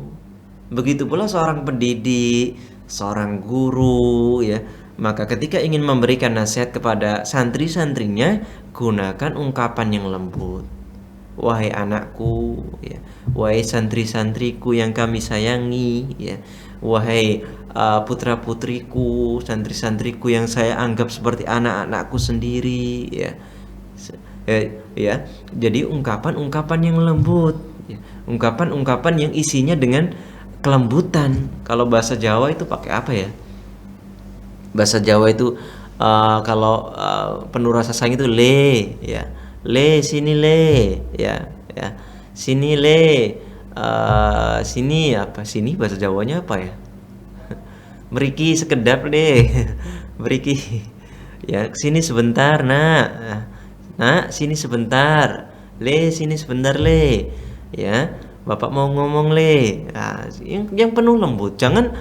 Begitu pula seorang pendidik, seorang guru, ya. Maka ketika ingin memberikan nasihat kepada santri-santrinya, gunakan ungkapan yang lembut. Wahai anakku, ya. Wahai santri-santriku yang kami sayangi, ya. Wahai putra-putriku, santri-santriku yang saya anggap seperti anak-anakku sendiri, ya. Ya. Jadi ungkapan-ungkapan yang lembut, ya. Ungkapan-ungkapan yang isinya dengan kelembutan. Kalau bahasa Jawa itu pakai apa ya? Bahasa Jawa itu kalau penuh rasa sayang itu le, ya. Le sini le, ya, ya. Sini le. Sini apa? Sini bahasa Jawanya apa ya? Meriki sekedap le. Meriki. Ya, sini sebentar, Nak. Nak, sini sebentar. Le, sini sebentar le. Ya, Bapak mau ngomong le. Nah, yang penuh lembut. Jangan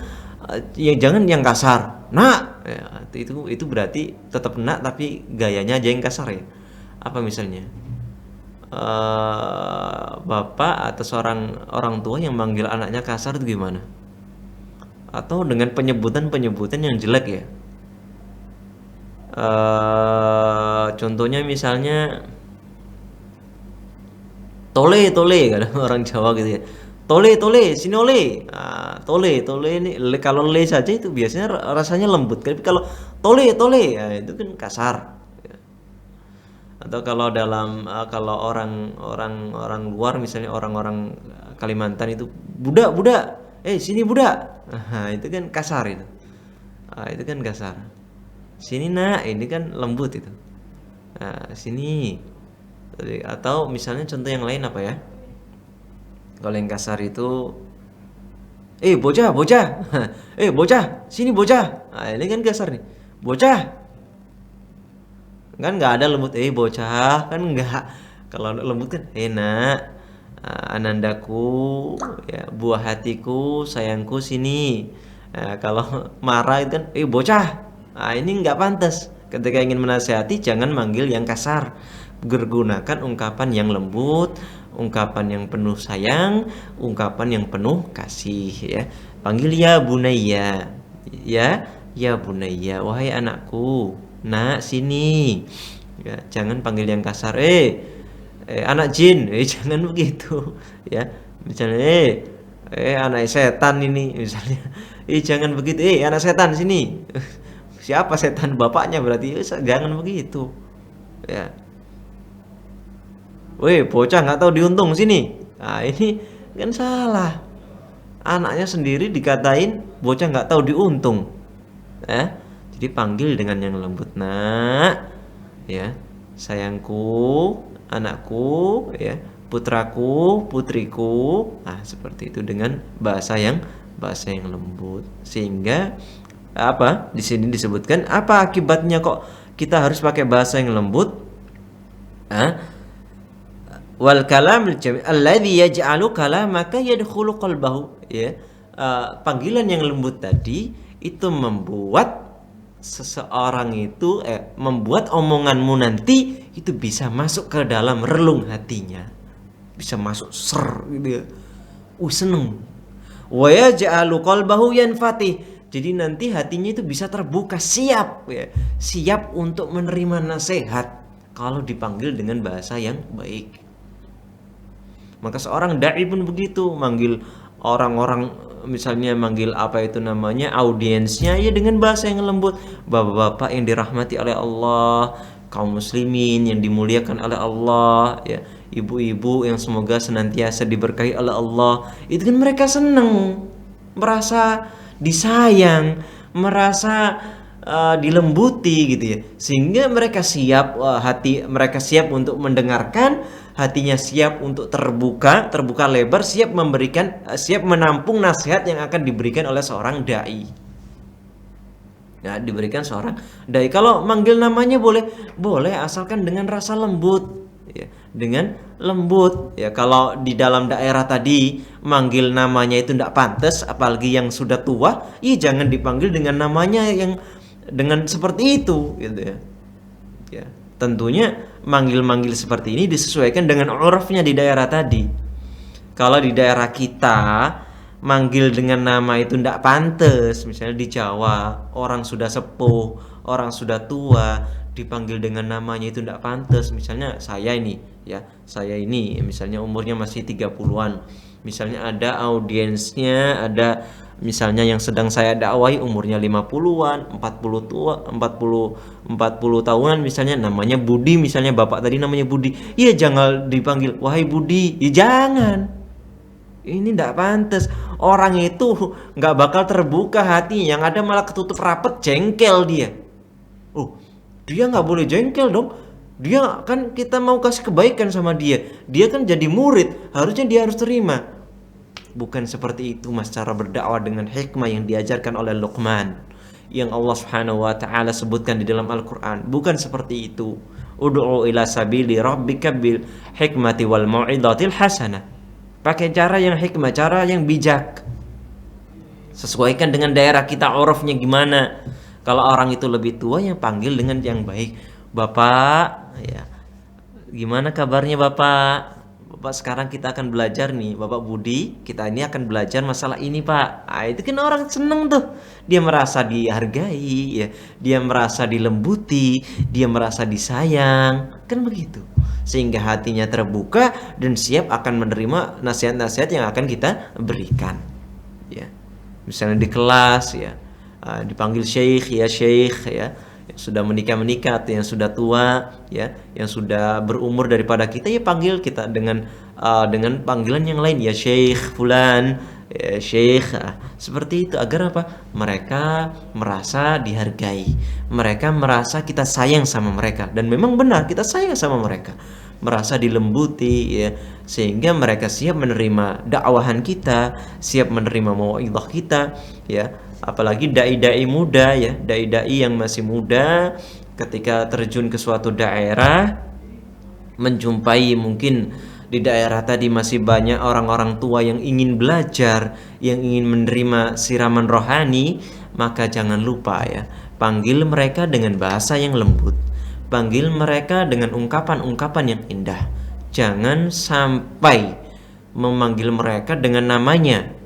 yang kasar. Nak, ya, itu berarti tetap nak tapi gayanya aja yang kasar, ya. Apa misalnya? Bapak atau seorang orang tua yang manggil anaknya kasar itu gimana? Atau dengan penyebutan yang jelek, ya. Contohnya misalnya tole kan orang Jawa gitu, ya. Tole sini ole. Tole ini kalau le saja itu biasanya rasanya lembut, tapi kalau tole ya, itu kan kasar, ya. Atau kalau kalau orang luar, misalnya orang-orang Kalimantan itu budak sini budak, itu kan kasar itu. Itu kan kasar. Sini nak, ini kan lembut itu. Sini. Atau misalnya contoh yang lain apa ya? Kalau yang kasar itu bocah bocah sini bocah. Ini kan kasar nih, bocah. Kan nggak ada lembut bocah, kan nggak. Kalau lembut kan nak, anandaku, ya, buah hatiku, sayangku sini. Kalau marah itu kan bocah. Ini nggak pantas. Ketika ingin menasihati jangan manggil yang kasar. Gunakan ungkapan yang lembut, ungkapan yang penuh sayang, ungkapan yang penuh kasih, ya. Panggil ya bunayya, ya bunayya, wahai anakku, nak sini, ya. Jangan panggil yang kasar, anak jin, jangan begitu, ya. Misalnya anak setan ini, misalnya, jangan begitu, anak setan sini. Siapa setan? Bapaknya berarti. Jangan begitu, ya. Weh, bocah nggak tahu diuntung sini. Ini kan salah. Anaknya sendiri dikatain bocah nggak tahu diuntung. Jadi panggil dengan yang lembut, nak, ya, sayangku, anakku, ya, putraku, putriku. Seperti itu dengan bahasa yang lembut. Sehingga apa? Di sini disebutkan apa akibatnya kok kita harus pakai bahasa yang lembut? Wal kalamul jamil alladzi yaj'alu kalamaka yadkhulu qalbahu, ya. Panggilan yang lembut tadi itu membuat seseorang itu membuat omonganmu nanti itu bisa masuk ke dalam relung hatinya, bisa masuk ser gitu, ya. Seneng. Wa yaj'alu qalbahu yanfatih, Jadi nanti hatinya itu bisa terbuka, siap ya, siap untuk menerima nasihat kalau dipanggil dengan bahasa yang baik. Maka seorang dai pun begitu, manggil orang-orang, misalnya manggil apa itu namanya, audiensnya ya dengan bahasa yang lembut. Bapak-bapak yang dirahmati oleh Allah, kaum muslimin yang dimuliakan oleh Allah, ya, ibu-ibu yang semoga senantiasa diberkahi oleh Allah. Itu kan mereka senang, merasa disayang, merasa dilembuti gitu ya, sehingga mereka siap, hati mereka siap untuk mendengarkan, hatinya siap untuk terbuka lebar, siap memberikan, siap menampung nasihat yang akan diberikan oleh seorang dai. Ya, diberikan seorang dai. Kalau manggil namanya boleh asalkan dengan rasa lembut, ya, dengan lembut. Ya, kalau di dalam daerah tadi manggil namanya itu tidak pantas, apalagi yang sudah tua, jangan dipanggil dengan namanya yang dengan seperti itu, gitu ya. Ya, tentunya manggil-manggil seperti ini disesuaikan dengan urufnya di daerah tadi. Kalau di daerah kita manggil dengan nama itu tidak pantas, misalnya di Jawa orang sudah sepuh, orang sudah tua, dipanggil dengan namanya itu tidak pantas. Misalnya saya ini misalnya umurnya masih 30-an. Misalnya ada audiensnya, ada misalnya yang sedang saya dakwahi umurnya 50-an, 40 tahunan, misalnya namanya Budi, misalnya bapak tadi namanya Budi. Ya jangan dipanggil wahai Budi, ya jangan. Ini tidak pantas. Orang itu nggak bakal terbuka hati, yang ada malah ketutup rapet, jengkel dia. Dia nggak boleh jengkel dong. Dia kan, kita mau kasih kebaikan sama dia. Dia kan jadi murid, harusnya dia harus terima. Bukan seperti itu mas cara berdakwah dengan hikmah yang diajarkan oleh Luqman, yang Allah Subhanahu wa taala sebutkan di dalam Al-Qur'an. Bukan seperti itu. Ud'u ila sabili rabbika bil hikmati wal mau'izatil hasanah. Pakai cara yang hikmah, cara yang bijak. Sesuaikan dengan daerah kita, urufnya gimana. Kalau orang itu lebih tua, yang panggil dengan yang baik. Bapak, ya, gimana kabarnya Bapak? Bapak, sekarang kita akan belajar nih, Bapak Budi, kita ini akan belajar masalah ini Pak. Itu kan orang seneng tuh. Dia merasa dihargai, ya. Dia merasa dilembuti, dia merasa disayang. Kan begitu. Sehingga hatinya terbuka dan siap akan menerima nasihat-nasihat yang akan kita berikan. Ya. Misalnya di kelas, ya, dipanggil syekh, ya syekh, ya, yang sudah menikah atau yang sudah tua, ya, yang sudah berumur daripada kita, ya panggil kita dengan panggilan yang lain, ya syekh fulan, ya syekh, seperti itu. Agar apa? Mereka merasa dihargai, mereka merasa kita sayang sama mereka, dan memang benar kita sayang sama mereka, merasa dilembuti, ya, sehingga mereka siap menerima dakwahan kita, siap menerima mau'izah kita, ya. Apalagi dai-dai muda, ya, dai-dai yang masih muda, ketika terjun ke suatu daerah, menjumpai mungkin di daerah tadi masih banyak orang-orang tua yang ingin belajar, yang ingin menerima siraman rohani, maka jangan lupa, ya, panggil mereka dengan bahasa yang lembut, panggil mereka dengan ungkapan-ungkapan yang indah. Jangan sampai memanggil mereka dengan namanya,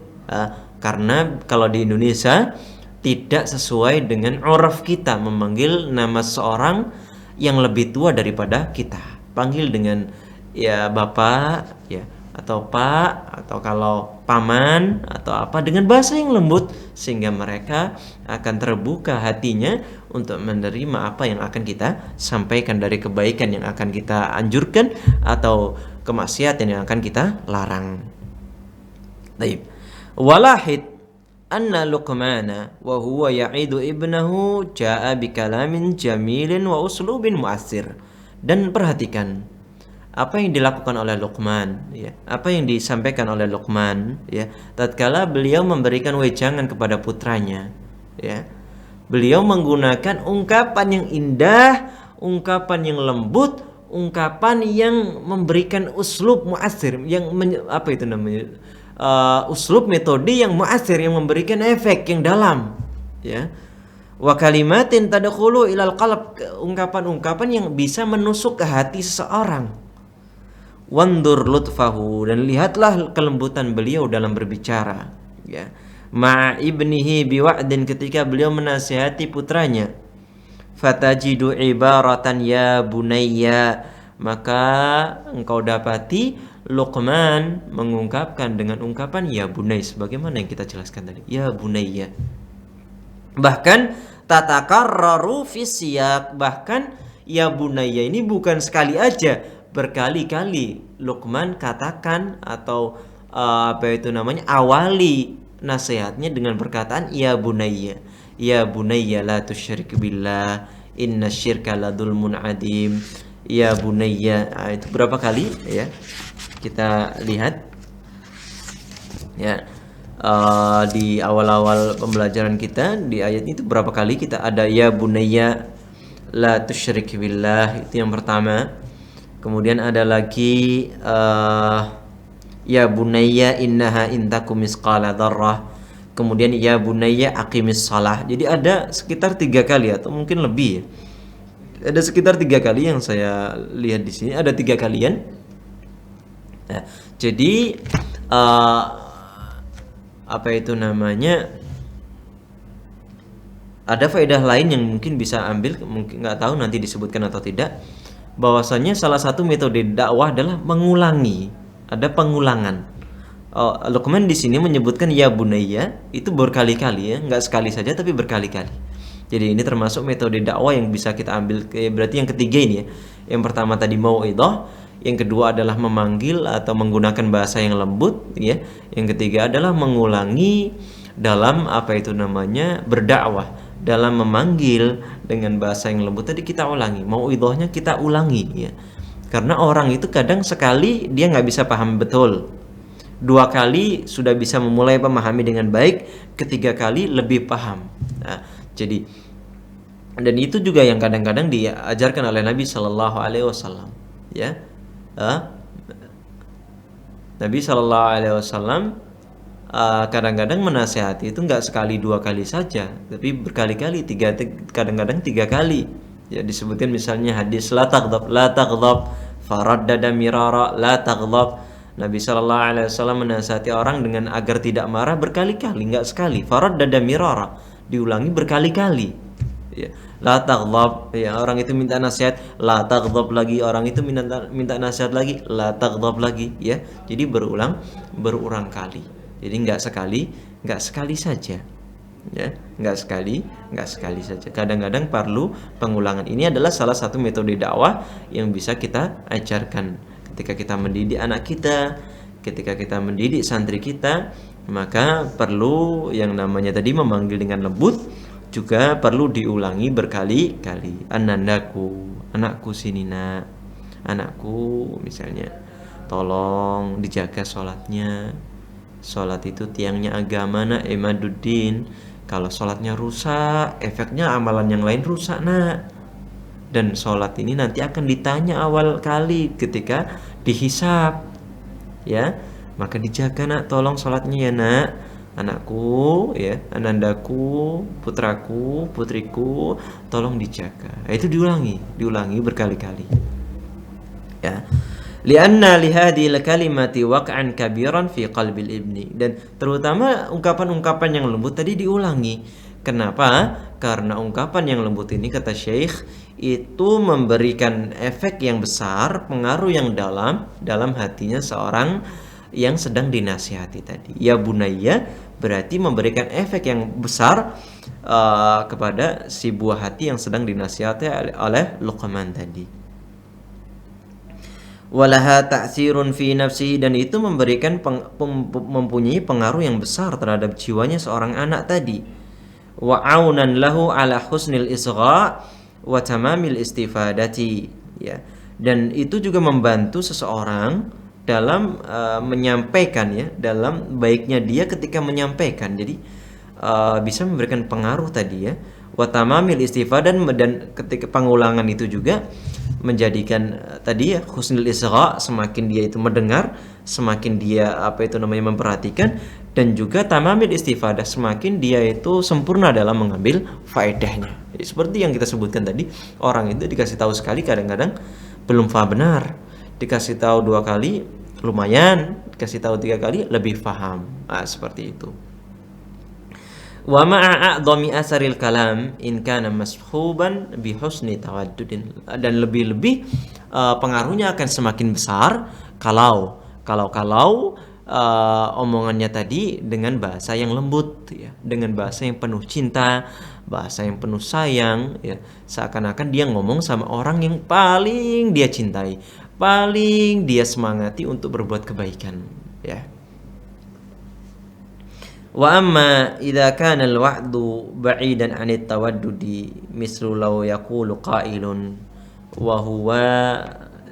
karena kalau di Indonesia tidak sesuai dengan uruf kita memanggil nama seorang yang lebih tua daripada kita. Panggil dengan ya bapak, ya, atau pak, atau kalau paman atau apa, dengan bahasa yang lembut, sehingga mereka akan terbuka hatinya untuk menerima apa yang akan kita sampaikan dari kebaikan yang akan kita anjurkan atau kemaksiatan yang akan kita larang. Baik. Walahid anna Luqmana wa huwa ya'idu ibnahu ja'a bikalamin jamilin wa uslubin mu'assir. Dan perhatikan apa yang dilakukan oleh Luqman, ya, apa yang disampaikan oleh Luqman, ya, tatkala beliau memberikan wejangan kepada putranya, ya. Beliau menggunakan ungkapan yang indah, ungkapan yang lembut, ungkapan yang memberikan uslub mu'assir, yang apa itu namanya? Uslub, metode yang mu'assir, yang memberikan efek yang dalam, ya. Wa kalimatin tadkhulu ilal qalb, ungkapan-ungkapan yang bisa menusuk ke hati seseorang. Wandur lutfahu, dan lihatlah kelembutan beliau dalam berbicara, ya. ma ibnihi biwa'din, ketika beliau menasihati putranya, fatajidu ibaratan ya bunayya, maka engkau dapati Luqman mengungkapkan dengan ungkapan ya bunay, sebagaimana yang kita jelaskan tadi, ya bunayya. Bahkan tatakarraru fi siyaq, bahkan ya bunayya ini bukan sekali aja, berkali-kali Luqman katakan atau awali nasihatnya dengan perkataan ya bunayya. Ya bunayya la tusyrik billah, inna syirka la dzulmun adim. Ya bunayya, itu berapa kali ya? Kita lihat ya, di awal-awal pembelajaran kita di ayat itu berapa kali kita ada ya bunayya la tusyrik billah, itu yang pertama. Kemudian ada lagi ya bunayya innaha intakum misqala dzarrah. Kemudian ya bunayya aqimis shalah. Jadi ada sekitar 3 kali atau mungkin lebih ya. Ada sekitar 3 kali yang saya lihat di sini, ada 3 kalian. Nah, jadi ada faedah lain yang mungkin bisa ambil, mungkin nggak tahu nanti disebutkan atau tidak, bahwasanya salah satu metode dakwah adalah mengulangi, ada pengulangan. Luqman di sini menyebutkan ya bunayya itu berkali-kali ya, nggak sekali saja tapi berkali-kali. Jadi ini termasuk metode dakwah yang bisa kita ambil. Berarti yang ketiga ini ya. Yang pertama tadi mau'idhah, yang kedua adalah memanggil atau menggunakan bahasa yang lembut ya. Yang ketiga adalah mengulangi dalam berdakwah, dalam memanggil dengan bahasa yang lembut tadi kita ulangi, mau'idhahnya kita ulangi ya. Karena orang itu kadang sekali dia nggak bisa paham betul, 2 kali sudah bisa memulai memahami dengan baik, ketiga kali lebih paham. Nah, jadi dan itu juga yang kadang-kadang diajarkan oleh Nabi Shallallahu Alaihi Wasallam ya. Nabi Shallallahu Alaihi Wasallam kadang-kadang menasihati itu nggak sekali 2 kali saja, tapi berkali-kali, kadang-kadang 3 kali ya. Disebutkan misalnya hadis la taghdab faraddada mirara la taghdab. Nabi Shallallahu Alaihi Wasallam menasihati orang dengan agar tidak marah berkali-kali, nggak sekali. Faraddada mirara, diulangi berkali-kali ya. La taghdab ya, orang itu minta nasihat, la taghdab lagi, orang itu minta nasihat lagi, la taghdab lagi ya. Jadi berulang kali. Jadi nggak sekali saja ya, nggak sekali saja. Kadang-kadang perlu pengulangan. Ini adalah salah satu metode dakwah yang bisa kita ajarkan ketika kita mendidik anak kita, ketika kita mendidik santri kita, maka perlu yang namanya tadi memanggil dengan lembut, juga perlu diulangi berkali-kali. Anandaku, anakku sini nak, anakku misalnya, tolong dijaga sholatnya. Sholat itu tiangnya agama nak, imaduddin. Kalau sholatnya rusak, efeknya amalan yang lain rusak nak. Dan sholat ini nanti akan ditanya awal kali ketika dihisab ya, maka dijaga nak, tolong sholatnya ya nak, anakku ya, anandaku, putraku, putriku, tolong dijaga. Itu diulangi berkali-kali ya. Lianna lihadil kalimati waq'an kabiran fi qalbil ibni, dan terutama ungkapan-ungkapan yang lembut tadi diulangi. Kenapa? Karena ungkapan yang lembut ini, kata Syekh, itu memberikan efek yang besar, pengaruh yang dalam hatinya seorang yang sedang dinasihati tadi. Ya bunayya berarti memberikan efek yang besar kepada si buah hati yang sedang dinasihati oleh Luqman tadi. Walaha ta'thirun fi nafsihi, dan itu memberikan mempunyai pengaruh yang besar terhadap jiwanya seorang anak tadi. Wa aunan lahu ala husnil isgha wa tamamil istifadati ya. Dan itu juga membantu seseorang dalam menyampaikan ya, dalam baiknya dia ketika menyampaikan. Jadi bisa memberikan pengaruh tadi ya. Wa tamamil istifadah, dan ketika pengulangan itu juga menjadikan tadi ya husnul isgha, semakin dia itu mendengar, semakin dia memperhatikan, dan juga tamamil istifadah, semakin dia itu sempurna dalam mengambil faedahnya. Jadi, seperti yang kita sebutkan tadi, orang itu dikasih tahu sekali kadang-kadang belum paham benar, dikasih tahu 2 kali lumayan, dikasih tahu 3 kali lebih paham. Seperti itu. Wa ma'a a'dhami asaril kalam in kana mashuban bi husni tawaddudin, dan lebih-lebih pengaruhnya akan semakin besar kalau omongannya tadi dengan bahasa yang lembut ya, dengan bahasa yang penuh cinta, bahasa yang penuh sayang ya, seakan-akan dia ngomong sama orang yang paling dia cintai, paling dia semangati untuk berbuat kebaikan ya. Wa amma idza kana al-wa'du ba'idan 'anit tawaddudi mislu law yaqulu qailun wa huwa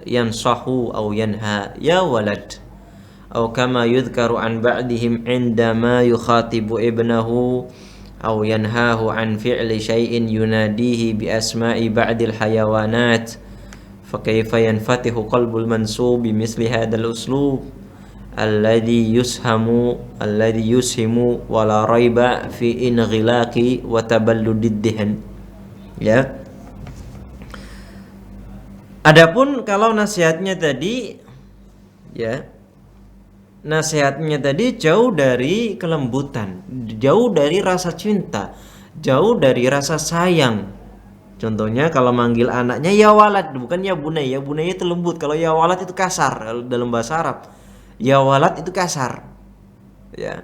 yansahu aw yanha ya walad aw kama yudhkaru an ba'dihim 'indama yukhatibu ibnahu aw yanhahu an fi'li syai'in yunadihi bi asma'i ba'dil hayawanat fa kayfa yanfatihu qalbul mansub bi misli hadzal uslub alladhi yushimu wala raiba fi inghilaqi wa taballudid dihan ya. Adapun kalau nasihatnya tadi ya, nasihatnya tadi jauh dari kelembutan, jauh dari rasa cinta, jauh dari rasa sayang. Contohnya kalau manggil anaknya ya walad, bukan ya bunay. Ya bunay itu lembut, kalau ya walad itu kasar dalam bahasa Arab. Ya walad itu kasar ya,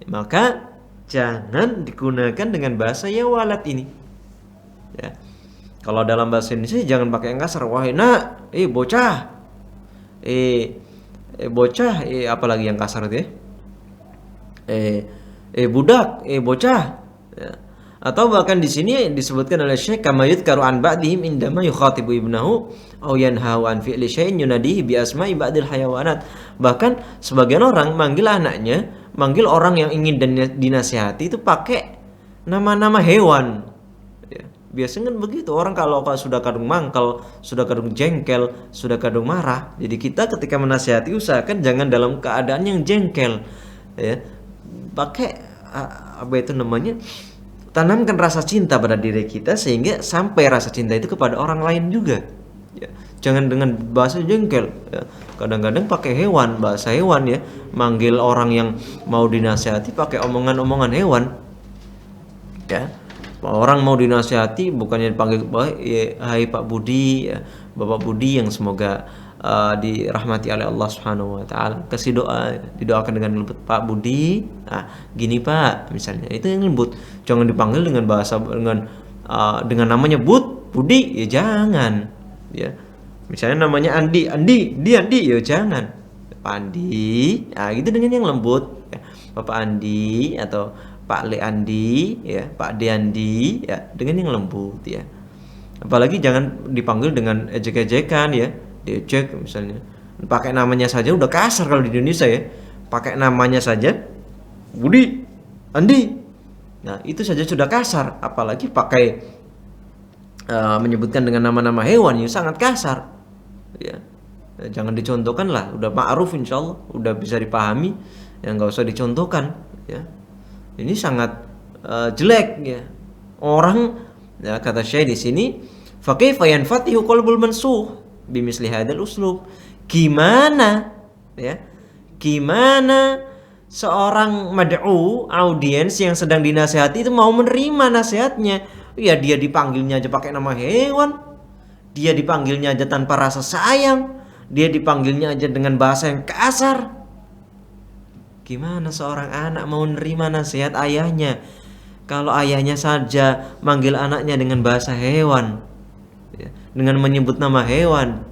maka jangan digunakan dengan bahasa ya walad ini ya. Kalau dalam bahasa Indonesia jangan pakai yang kasar, wahai nak, bocah, bocah, apalagi yang kasar itu ya, budak, bocah ya. Atau bahkan di sini disebutkan oleh Syekh kama yudhkaru an ba'dihim indama yukhatibu ibnahu aw yanhahu an fi'li syai'in yunadihi bi asma'i ba'dil hayawanat. Bahkan sebagian orang manggil anaknya, manggil orang yang ingin dinasihati itu pakai nama-nama hewan ya. Biasanya kan begitu orang kalau sudah kadung mangkal, sudah kadung jengkel, sudah kadung marah. Jadi kita ketika menasihati usahakan jangan dalam keadaan yang jengkel ya. Pakai apa itu namanya, tanamkan rasa cinta pada diri kita sehingga sampai rasa cinta itu kepada orang lain juga ya. Jangan dengan bahasa jengkel ya. Kadang-kadang pakai hewan, bahasa hewan ya, manggil orang yang mau dinasihati pakai omongan-omongan hewan ya. Orang mau dinasihati bukannya dipanggil ya, hai Pak Budi ya, Bapak Budi yang semoga dirahmati oleh Allah Subhanahu wa taala. Kasih doa, didoakan dengan lembut, Pak Budi. Nah, gini Pak, misalnya. Itu yang lembut. Jangan dipanggil dengan bahasa dengan namanya Budi, ya jangan. Ya. Misalnya namanya Andi, ya jangan. Pak Andi. Nah, gitu dengan yang lembut, ya. Bapak Andi atau Pak Le Andi, ya, Pak De Andi, ya, dengan yang lembut ya. Apalagi jangan dipanggil dengan ejek-ejekan ya. Diejek misalnya, pakai namanya saja udah kasar kalau di Indonesia ya. Pakai namanya saja Budi, Andi, nah itu saja sudah kasar. Apalagi pakai menyebutkan dengan nama-nama hewan yang sangat kasar ya. Jangan dicontohkan lah, udah ma'ruf insyaallah, udah bisa dipahami, ya nggak usah dicontohkan ya. Ini sangat jelek ya. Orang ya, kata Syekh di sini, fa kaifa yanfatihu qalbul mansuh bimisli hadzal uslub. Gimana ya? Gimana seorang mad'u, audiens yang sedang dinasihati itu mau menerima nasihatnya? Ya dia dipanggilnya aja pakai nama hewan. Dia dipanggilnya aja tanpa rasa sayang. Dia dipanggilnya aja dengan bahasa yang kasar. Gimana seorang anak mau menerima nasihat ayahnya kalau ayahnya saja manggil anaknya dengan bahasa hewan? Dengan menyebut nama hewan,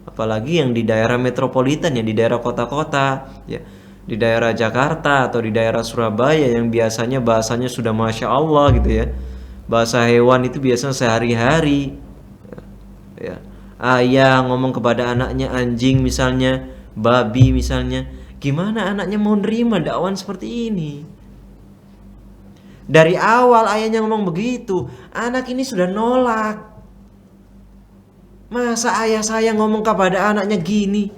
apalagi yang di daerah metropolitan ya, di daerah kota-kota ya, di daerah Jakarta atau di daerah Surabaya yang biasanya bahasanya sudah masya Allah gitu ya, bahasa hewan itu biasanya sehari-hari ya. Ayah ngomong kepada anaknya anjing misalnya, babi misalnya, gimana anaknya mau nerima dakwaan seperti ini? Dari awal ayahnya ngomong begitu, anak ini sudah nolak. Masa ayah saya ngomong kepada anaknya gini?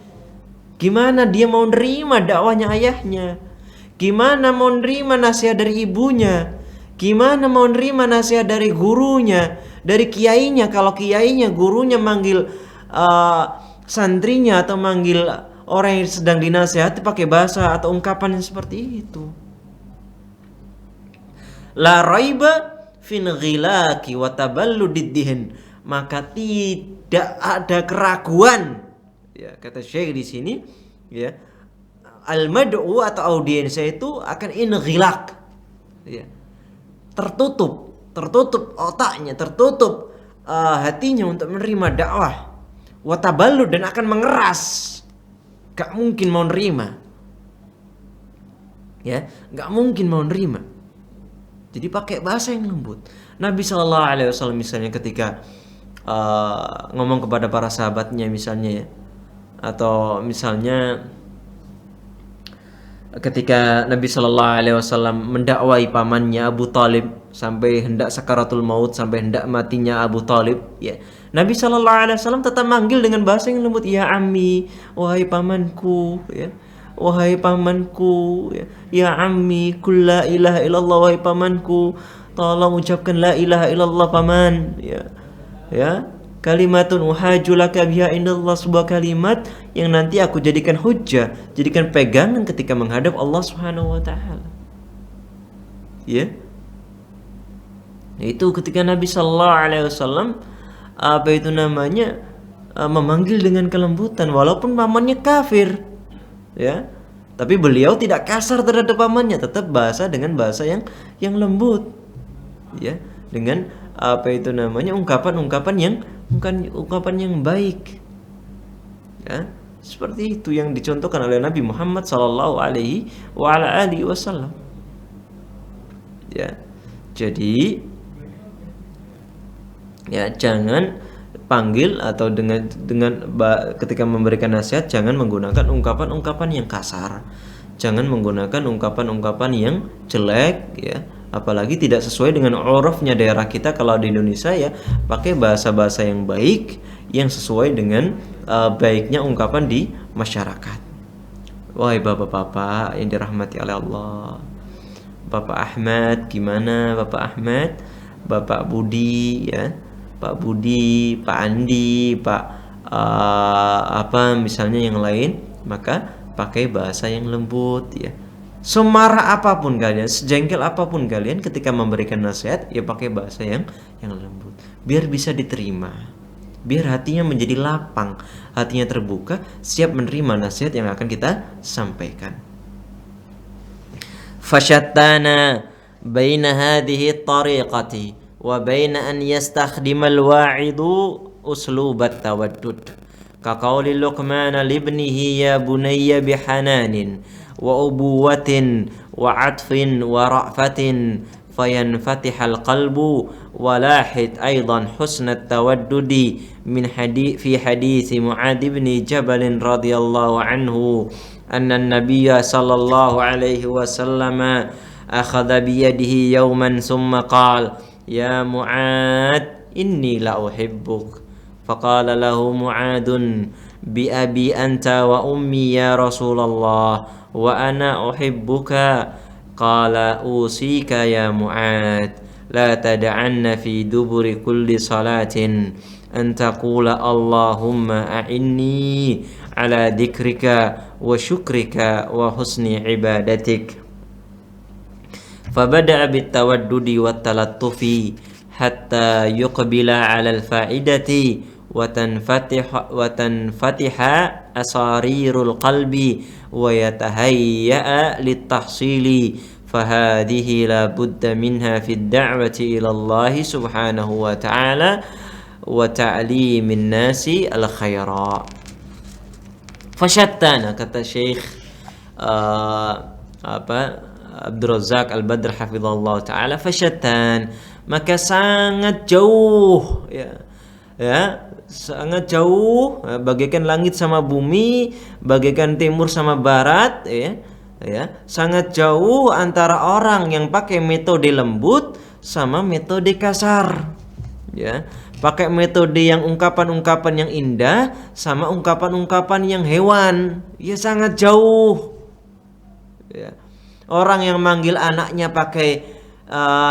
Gimana dia mau nerima dakwahnya ayahnya? Gimana mau nerima nasihat dari ibunya? Gimana mau nerima nasihat dari gurunya, dari kiainya? Kalau kiainya, gurunya manggil santrinya atau manggil orang yang sedang dinasihati pakai bahasa atau ungkapan yang seperti itu. La raiba fin ghilaki wa taballudiddihin, maka tidak ada keraguan, ya, kata Syekh di sini, ya, al-mad'u atau audiensnya itu akan inghilak, ya, tertutup otaknya, tertutup hatinya untuk menerima dakwah, wa taballud, dan akan mengeras, gak mungkin mau nerima, ya, gak mungkin mau nerima. Jadi pakai bahasa yang lembut. Nabi SAW misalnya ketika ngomong kepada para sahabatnya misalnya, ya, atau misalnya ketika Nabi SAW mendakwai pamannya Abu Talib sampai hendak sakaratul maut, sampai hendak matinya Abu Talib, ya, Nabi SAW tetap manggil dengan bahasa yang lembut, ya ammi, wahai pamanku, ya, wahai pamanku, ya ammi, kul la ilaha illallah, wahai pamanku, tolong ucapkan la ilaha illallah paman, ya, kalimatun uhajulaka biha indallah, sebuah kalimat yang nanti aku jadikan hujjah, jadikan pegangan ketika menghadap Allah Subhanahu wa taala. Ya. Itu ketika Nabi sallallahu alaihi wasallam memanggil dengan kelembutan walaupun pamannya kafir. Ya. Tapi beliau tidak kasar terhadap pamannya, tetap dengan bahasa yang lembut. Ya, dengan ungkapan-ungkapan yang baik. Ya, seperti itu yang dicontohkan oleh Nabi Muhammad sallallahu alaihi wasallam. Ya. Jadi, ya, jangan panggil atau dengan ketika memberikan nasihat jangan menggunakan ungkapan-ungkapan yang kasar. Jangan menggunakan ungkapan-ungkapan yang jelek, ya. Apalagi tidak sesuai dengan urufnya daerah kita. Kalau di Indonesia, ya, pakai bahasa-bahasa yang baik yang sesuai dengan baiknya ungkapan di masyarakat. Wahai bapak-bapak yang dirahmati oleh Allah, Bapak Ahmad, gimana Bapak Ahmad? Bapak Budi, ya, Pak Budi, Pak Andi, Pak misalnya yang lain, maka pakai bahasa yang lembut, ya. Semarah apapun kalian, sejengkel apapun kalian ketika memberikan nasihat, ya pakai bahasa yang lembut, biar bisa diterima, biar hatinya menjadi lapang, hatinya terbuka, siap menerima nasihat yang akan kita sampaikan. Fasyattana baina hadhihi tariqati wa baina an yastakhdimal wa'idu uslubat tawaddud ka qawli Luqman libnihi ya bunayya bihananin wa ubuwatin wa atfin wa ra'fatin fayanfatihal qalbu wa lahid aidan husnat tawaddudi fi hadithi Mu'adz bin Jabal radhiyallahu anhu anna an-nabiyya sallallahu alaihi wasallam akhadha biyadihi yawman thumma qala ya Mu'adz inni la uhibbuk faqala lahu Mu'adzun bi abi anta wa ummi ya Rasulullah wa ana uhibbuka qala usika ya Mu'adz la tad'anna fi duburi kulli salatin an taqula Allahumma a'inni ala dzikrika wa syukrika wa husni ibadatik. Fabada'a bitawaddudi wat talattufi hatta yuqbila 'ala al-fa'idati wa tanfatiha asarirul qalbi wa yatahayya'a lit-tahsili fahadhihi la budda minha fi ad-da'wati ila Allah subhanahu wa ta'ala wa ta'limin nasi al-khaira. Fasyattana, kata Syekh Abdul Razak Al-Badr hafizallahu taala, fasyattan, maka sangat jauh, ya, sangat jauh, bagaikan langit sama bumi, bagaikan timur sama barat, ya, sangat jauh antara orang yang pakai metode lembut sama metode kasar, ya, pakai metode yang ungkapan-ungkapan yang indah sama ungkapan-ungkapan yang hewan, ya, sangat jauh, ya. Orang yang manggil anaknya pakai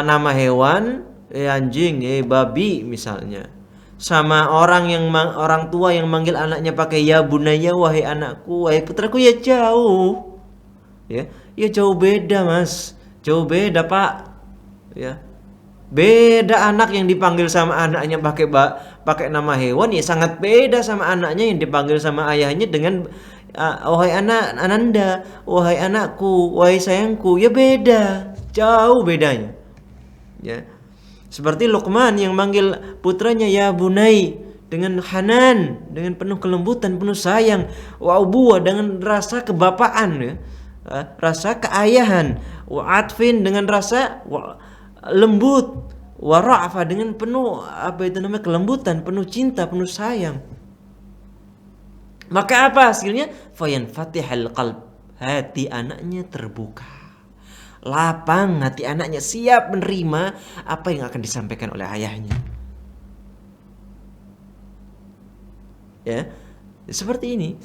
nama hewan, anjing, babi misalnya, sama orang tua yang manggil anaknya pakai ya bunaya, wahai anakku, wahai putraku, ya jauh, ya jauh beda, Mas, jauh beda, Pak, ya. Beda anak yang dipanggil sama anaknya pakai nama hewan, ya sangat beda sama anaknya yang dipanggil sama ayahnya dengan wahai anak Ananda, wahai anakku, wahai sayangku. Ya beda, jauh bedanya. Ya. Seperti Luqman yang manggil putranya ya bunai dengan hanan, dengan penuh kelembutan, penuh sayang, wa ubuwah dengan rasa kebapaan, ya. Rasa keayahan, wa atfin dengan rasa lembut, wa ra'fa dengan penuh kelembutan, penuh cinta, penuh sayang. Maka apa hasilnya? Fayanfatihal qalb, hati anaknya terbuka, lapang hati anaknya, siap menerima apa yang akan disampaikan oleh ayahnya. Ya, seperti ini.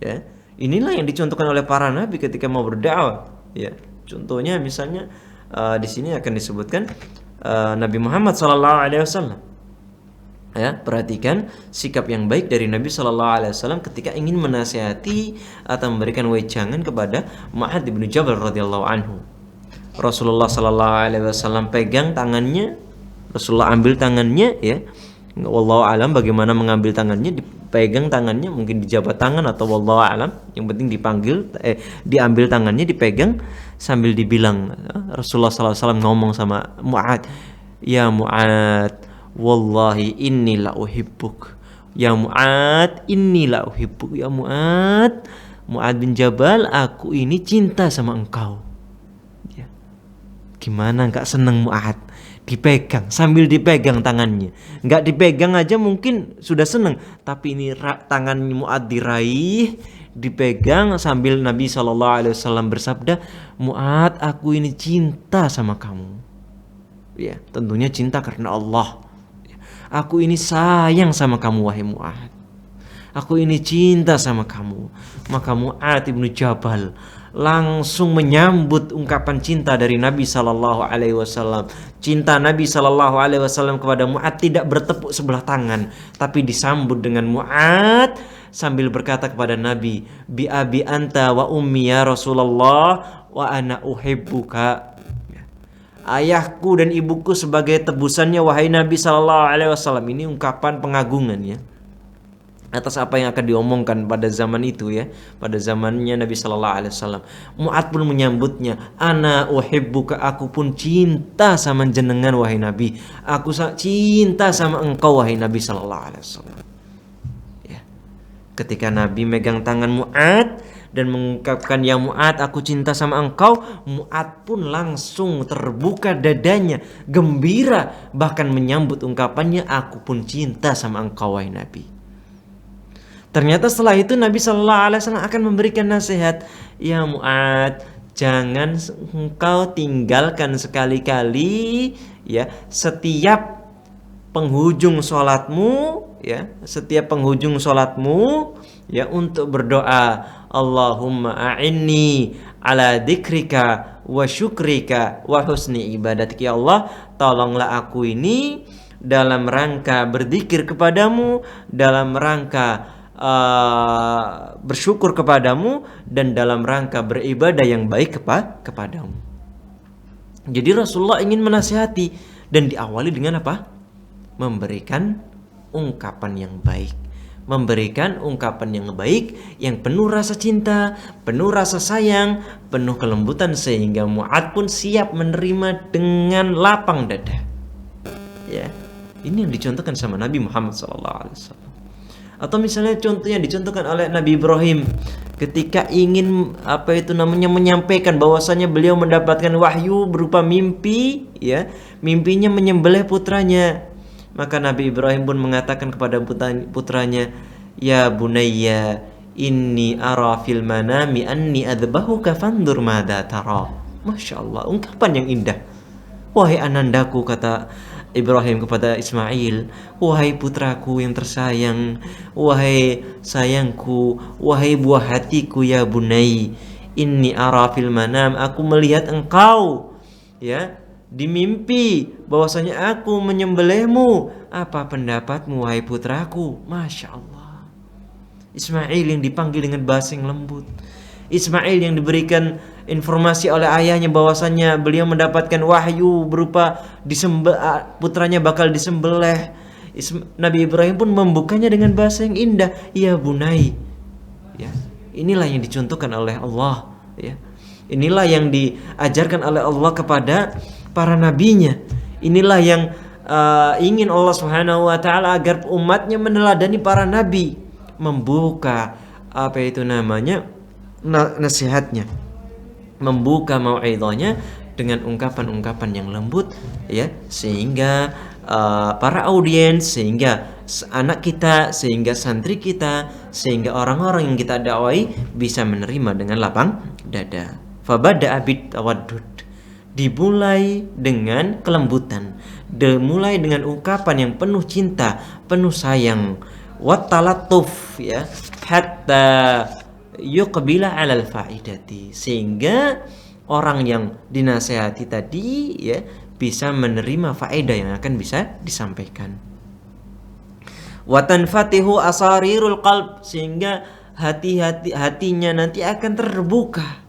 Ya, inilah yang dicontohkan oleh para nabi ketika mau berdakwah. Ya, contohnya misalnya di sini akan disebutkan Nabi Muhammad SAW. Ya, perhatikan sikap yang baik dari Nabi SAW ketika ingin menasihati atau memberikan wejangan kepada Mu'adz bin Jabal radhiyallahu anhu. Rasulullah SAW pegang tangannya, Rasulullah ambil tangannya, ya. Wallahu alam bagaimana mengambil tangannya, dipegang tangannya, mungkin dijabat tangan atau wallahu alam, yang penting diambil tangannya, dipegang sambil dibilang, Rasulullah SAW ngomong sama Mu'adz, ya Mu'adz, wallahi inni la uhibbuk, ya Mu'adz inni la uhibbuk, ya Mu'adz, Mu'adz bin Jabal, aku ini cinta sama engkau. Ya. Gimana nggak seneng Mu'adz? Dipegang, sambil dipegang tangannya. Nggak dipegang aja mungkin sudah seneng, tapi ini tangan Mu'adz diraih, dipegang sambil Nabi SAW bersabda, Mu'adz, aku ini cinta sama kamu. Ya, tentunya cinta karena Allah. Aku ini sayang sama kamu wahai Mu'adz. Aku ini cinta sama kamu. Maka Mu'adz bin Jabal langsung menyambut ungkapan cinta dari Nabi SAW. Cinta Nabi SAW kepada Mu'adz tidak bertepuk sebelah tangan, tapi disambut dengan Mu'adz sambil berkata kepada Nabi, bi abi anta wa ummi ya Rasulullah wa ana uhibbuka. Ayahku dan ibuku sebagai tebusannya wahai Nabi SAW. Ini ungkapan pengagungan, ya, atas apa yang akan diomongkan pada zaman itu, ya, pada zamannya Nabi SAW. Mu'adz pun menyambutnya, ana uhibbuka, aku pun cinta sama jenengan wahai Nabi, aku cinta sama engkau wahai Nabi SAW. Ya. Ketika Nabi megang tangan Mu'adz dan mengungkapkan ya Mu'adz, aku cinta sama engkau, Mu'adz pun langsung terbuka dadanya, gembira, bahkan menyambut ungkapannya, aku pun cinta sama engkau wahai Nabi. Ternyata setelah itu Nabi SAW akan memberikan nasihat, ya Mu'adz, jangan engkau tinggalkan sekali-kali, ya, setiap penghujung sholatmu, ya, setiap penghujung sholatmu, ya, untuk berdoa, Allahumma a'inni ala dzikrika wa syukrika wa husni ibadatik. Ya Allah, tolonglah aku ini dalam rangka berzikir kepadamu, dalam rangka bersyukur kepadamu, dan dalam rangka beribadah yang baik kepadamu. Jadi Rasulullah ingin menasihati, dan diawali dengan apa? Memberikan ungkapan yang baik, memberikan ungkapan yang baik yang penuh rasa cinta, penuh rasa sayang, penuh kelembutan, sehingga Mu'adz pun siap menerima dengan lapang dada. Ya, ini yang dicontohkan sama Nabi Muhammad SAW. Atau misalnya contoh yang dicontohkan oleh Nabi Ibrahim ketika ingin menyampaikan bahwasanya beliau mendapatkan wahyu berupa mimpi, ya, mimpinya menyembelih putranya. Maka Nabi Ibrahim pun mengatakan kepada putranya, ya bunayya inni ara fil manami anni adbahuka fandur madza tara. Masya Allah, ungkapan yang indah. Wahai anandaku, kata Ibrahim kepada Ismail, wahai putraku yang tersayang, wahai sayangku, wahai buah hatiku, ya bunai, inni ara fil manam, aku melihat engkau, ya, di mimpi bahwasanya aku menyembelihmu. Apa pendapatmu wahai putraku? Masya Allah. Ismail yang dipanggil dengan bahasa yang lembut, Ismail yang diberikan informasi oleh ayahnya bahwasannya beliau mendapatkan wahyu berupa putranya bakal disembelih. Nabi Ibrahim pun membukanya dengan bahasa yang indah, ya bunai. Ya, inilah yang dicontohkan oleh Allah. Ya, inilah yang diajarkan oleh Allah kepada para nabinya. Inilah yang ingin Allah Subhanahu wa taala agar umatnya meneladani para nabi, membuka nasihatnya, membuka mau'idhahnya dengan ungkapan-ungkapan yang lembut, ya, sehingga para audiens, sehingga anak kita, sehingga santri kita, sehingga orang-orang yang kita dakwai bisa menerima dengan lapang dada. Fabada'a bit tawaddud, dimulai dengan kelembutan, dimulai dengan ungkapan yang penuh cinta, penuh sayang, wattalattuf, ya, hatta yuqbila 'alal faidati, sehingga orang yang dinasehati tadi, ya, bisa menerima faedah yang akan bisa disampaikan. Wa tanfatihu asarirul qalb, sehingga hatinya nanti akan terbuka.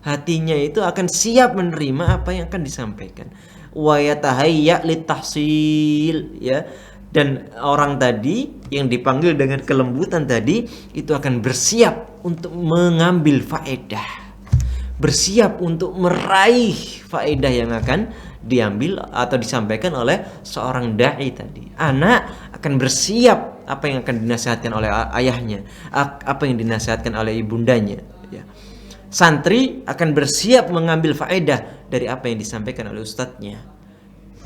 Hatinya itu akan siap menerima apa yang akan disampaikan. Wa yatahayya litahsil, ya. Dan orang tadi yang dipanggil dengan kelembutan tadi itu akan bersiap untuk mengambil faedah, bersiap untuk meraih faedah yang akan diambil atau disampaikan oleh seorang dai tadi. Anak akan bersiap apa yang akan dinasihatkan oleh ayahnya, apa yang dinasihatkan oleh ibundanya, ya. Santri akan bersiap mengambil faedah dari apa yang disampaikan oleh ustadznya.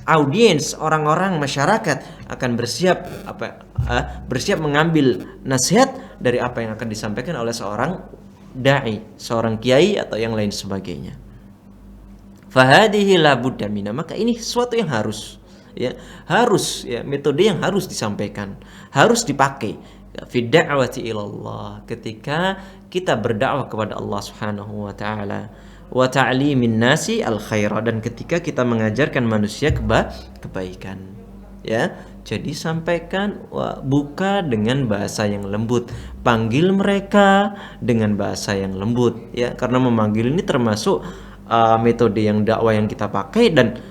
Audiens, orang-orang masyarakat akan bersiap mengambil nasihat dari apa yang akan disampaikan oleh seorang dai, seorang kiai atau yang lain sebagainya. Fahadihi la budda mina, maka ini sesuatu yang harus, ya, harus, ya, metode yang harus disampaikan, harus dipakai fi da'wati ilallah, ketika kita berdakwah kepada Allah Subhanahu wa taala, wa ta'limin nasi al khaira, dan ketika kita mengajarkan manusia kebaikan, ya. Jadi sampaikan, buka dengan bahasa yang lembut, panggil mereka dengan bahasa yang lembut, ya, karena memanggil ini termasuk metode yang dakwah yang kita pakai dan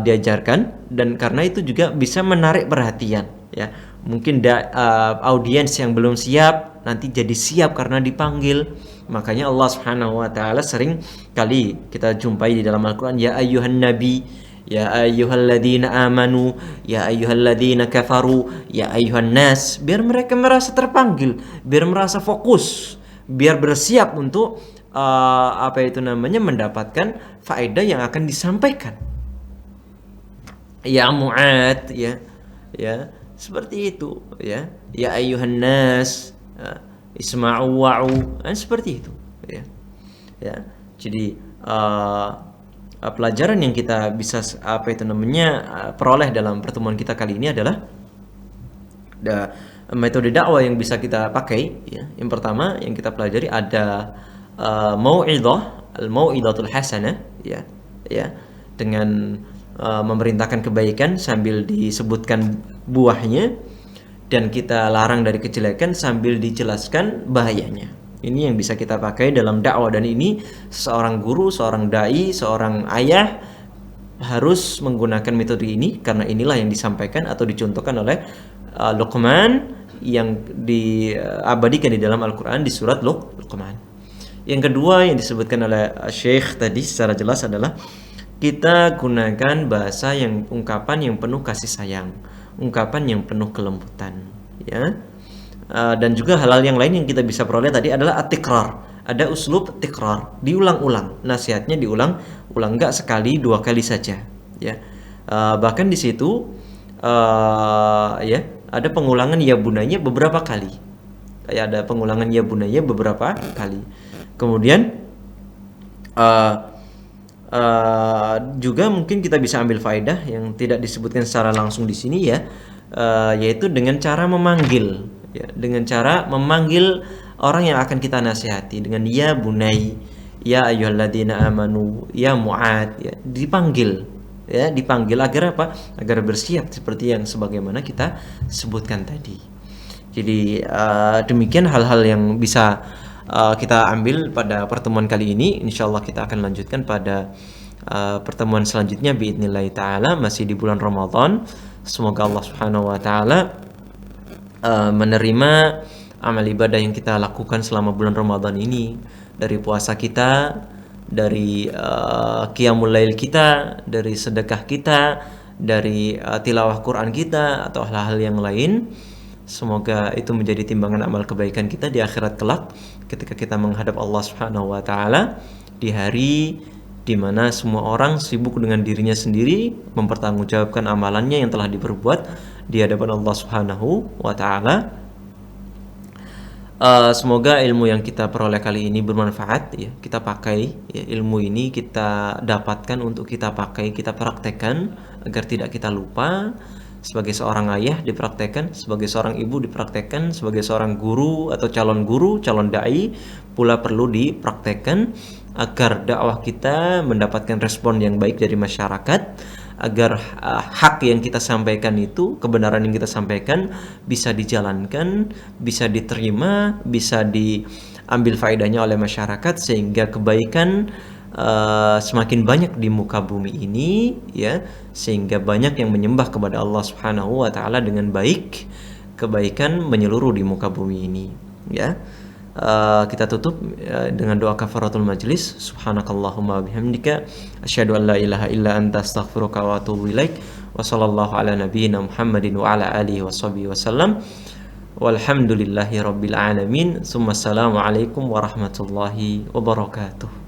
diajarkan, dan karena itu juga bisa menarik perhatian, ya. Mungkin audiens yang belum siap nanti jadi siap karena dipanggil. Makanya Allah Subhanahu wa taala sering kali kita jumpai di dalam Al-Qur'an, ya ayyuhan nabi, ya ayyuhalladzina amanu, ya ayyuhalladzina kafaru, ya ayyuhan nas, biar mereka merasa terpanggil, biar merasa fokus, biar bersiap untuk mendapatkan faedah yang akan disampaikan. Ya Mu'ad, ya seperti itu, ya ayyuhan nas, isma'u wa'u, seperti itu, ya. Jadi pelajaran yang kita bisa peroleh dalam pertemuan kita kali ini adalah metode dakwah yang bisa kita pakai, ya. Yang pertama yang kita pelajari ada al-mau'idatul hasanah, ya, dengan memerintahkan kebaikan sambil disebutkan buahnya, dan kita larang dari kejelekan sambil dijelaskan bahayanya. Ini yang bisa kita pakai dalam dakwah, dan ini seorang guru, seorang dai, seorang ayah harus menggunakan metode ini, karena inilah yang disampaikan atau dicontohkan oleh Luqman yang diabadikan di dalam Al-Quran di surat Luqman. Yang kedua yang disebutkan oleh Syekh tadi secara jelas adalah kita gunakan bahasa yang, ungkapan yang penuh kasih sayang, ungkapan yang penuh kelembutan, ya. Dan juga hal-hal yang lain yang kita bisa peroleh tadi adalah at-tikrar. Ada uslub tikrar, diulang-ulang, nasihatnya diulang-ulang, enggak sekali, 2 kali saja, ya. Bahkan di situ ya ada pengulangan ya bunanya beberapa kali. Ya, ada pengulangan ya bunanya beberapa kali. Kemudian juga mungkin kita bisa ambil faedah yang tidak disebutkan secara langsung di sini, ya, yaitu dengan cara memanggil, ya, dengan cara memanggil orang yang akan kita nasihati dengan ya bunai, ya ayyuhalladzina amanu, ya Mu'ad, ya, dipanggil agar apa? Agar bersiap seperti yang sebagaimana kita sebutkan tadi. Jadi demikian hal-hal yang bisa kita ambil pada pertemuan kali ini. Insyaallah kita akan lanjutkan pada pertemuan selanjutnya biidznillah taala, masih di bulan Ramadan. Semoga Allah Subhanahu wa taala menerima amal ibadah yang kita lakukan selama bulan Ramadan ini, dari puasa kita, dari qiyamul lail kita, dari sedekah kita, dari tilawah Quran kita, atau hal-hal yang lain. Semoga itu menjadi timbangan amal kebaikan kita di akhirat kelak ketika kita menghadap Allah Subhanahu wa taala di hari di mana semua orang sibuk dengan dirinya sendiri mempertanggungjawabkan amalannya yang telah diperbuat di hadapan Allah Subhanahu wa taala. Semoga ilmu yang kita peroleh kali ini bermanfaat ya, kita pakai ya, ilmu ini kita dapatkan untuk kita pakai, kita praktekkan agar tidak kita lupa. Sebagai seorang ayah dipraktekkan, sebagai seorang ibu dipraktekkan, sebagai seorang guru atau calon guru, calon dai pula perlu dipraktekkan agar dakwah kita mendapatkan respon yang baik dari masyarakat, agar hak yang kita sampaikan itu, kebenaran yang kita sampaikan bisa dijalankan, bisa diterima, bisa diambil faedahnya oleh masyarakat, sehingga kebaikan semakin banyak di muka bumi ini ya, sehingga banyak yang menyembah kepada Allah Subhanahu wa taala dengan baik, kebaikan menyeluruh di muka bumi ini ya. Kita tutup dengan doa kafaratul majlis. Subhanakallahumma bihamdika asyhadu an la ilaha illa anta astaghfiruka wa atubu ilaik. Wa sallallahu ala nabiyyina Muhammadin wa ala alihi washabihi wasallam. Walhamdulillahi rabbil alamin. Assalamu alaikum warahmatullahi wabarakatuh.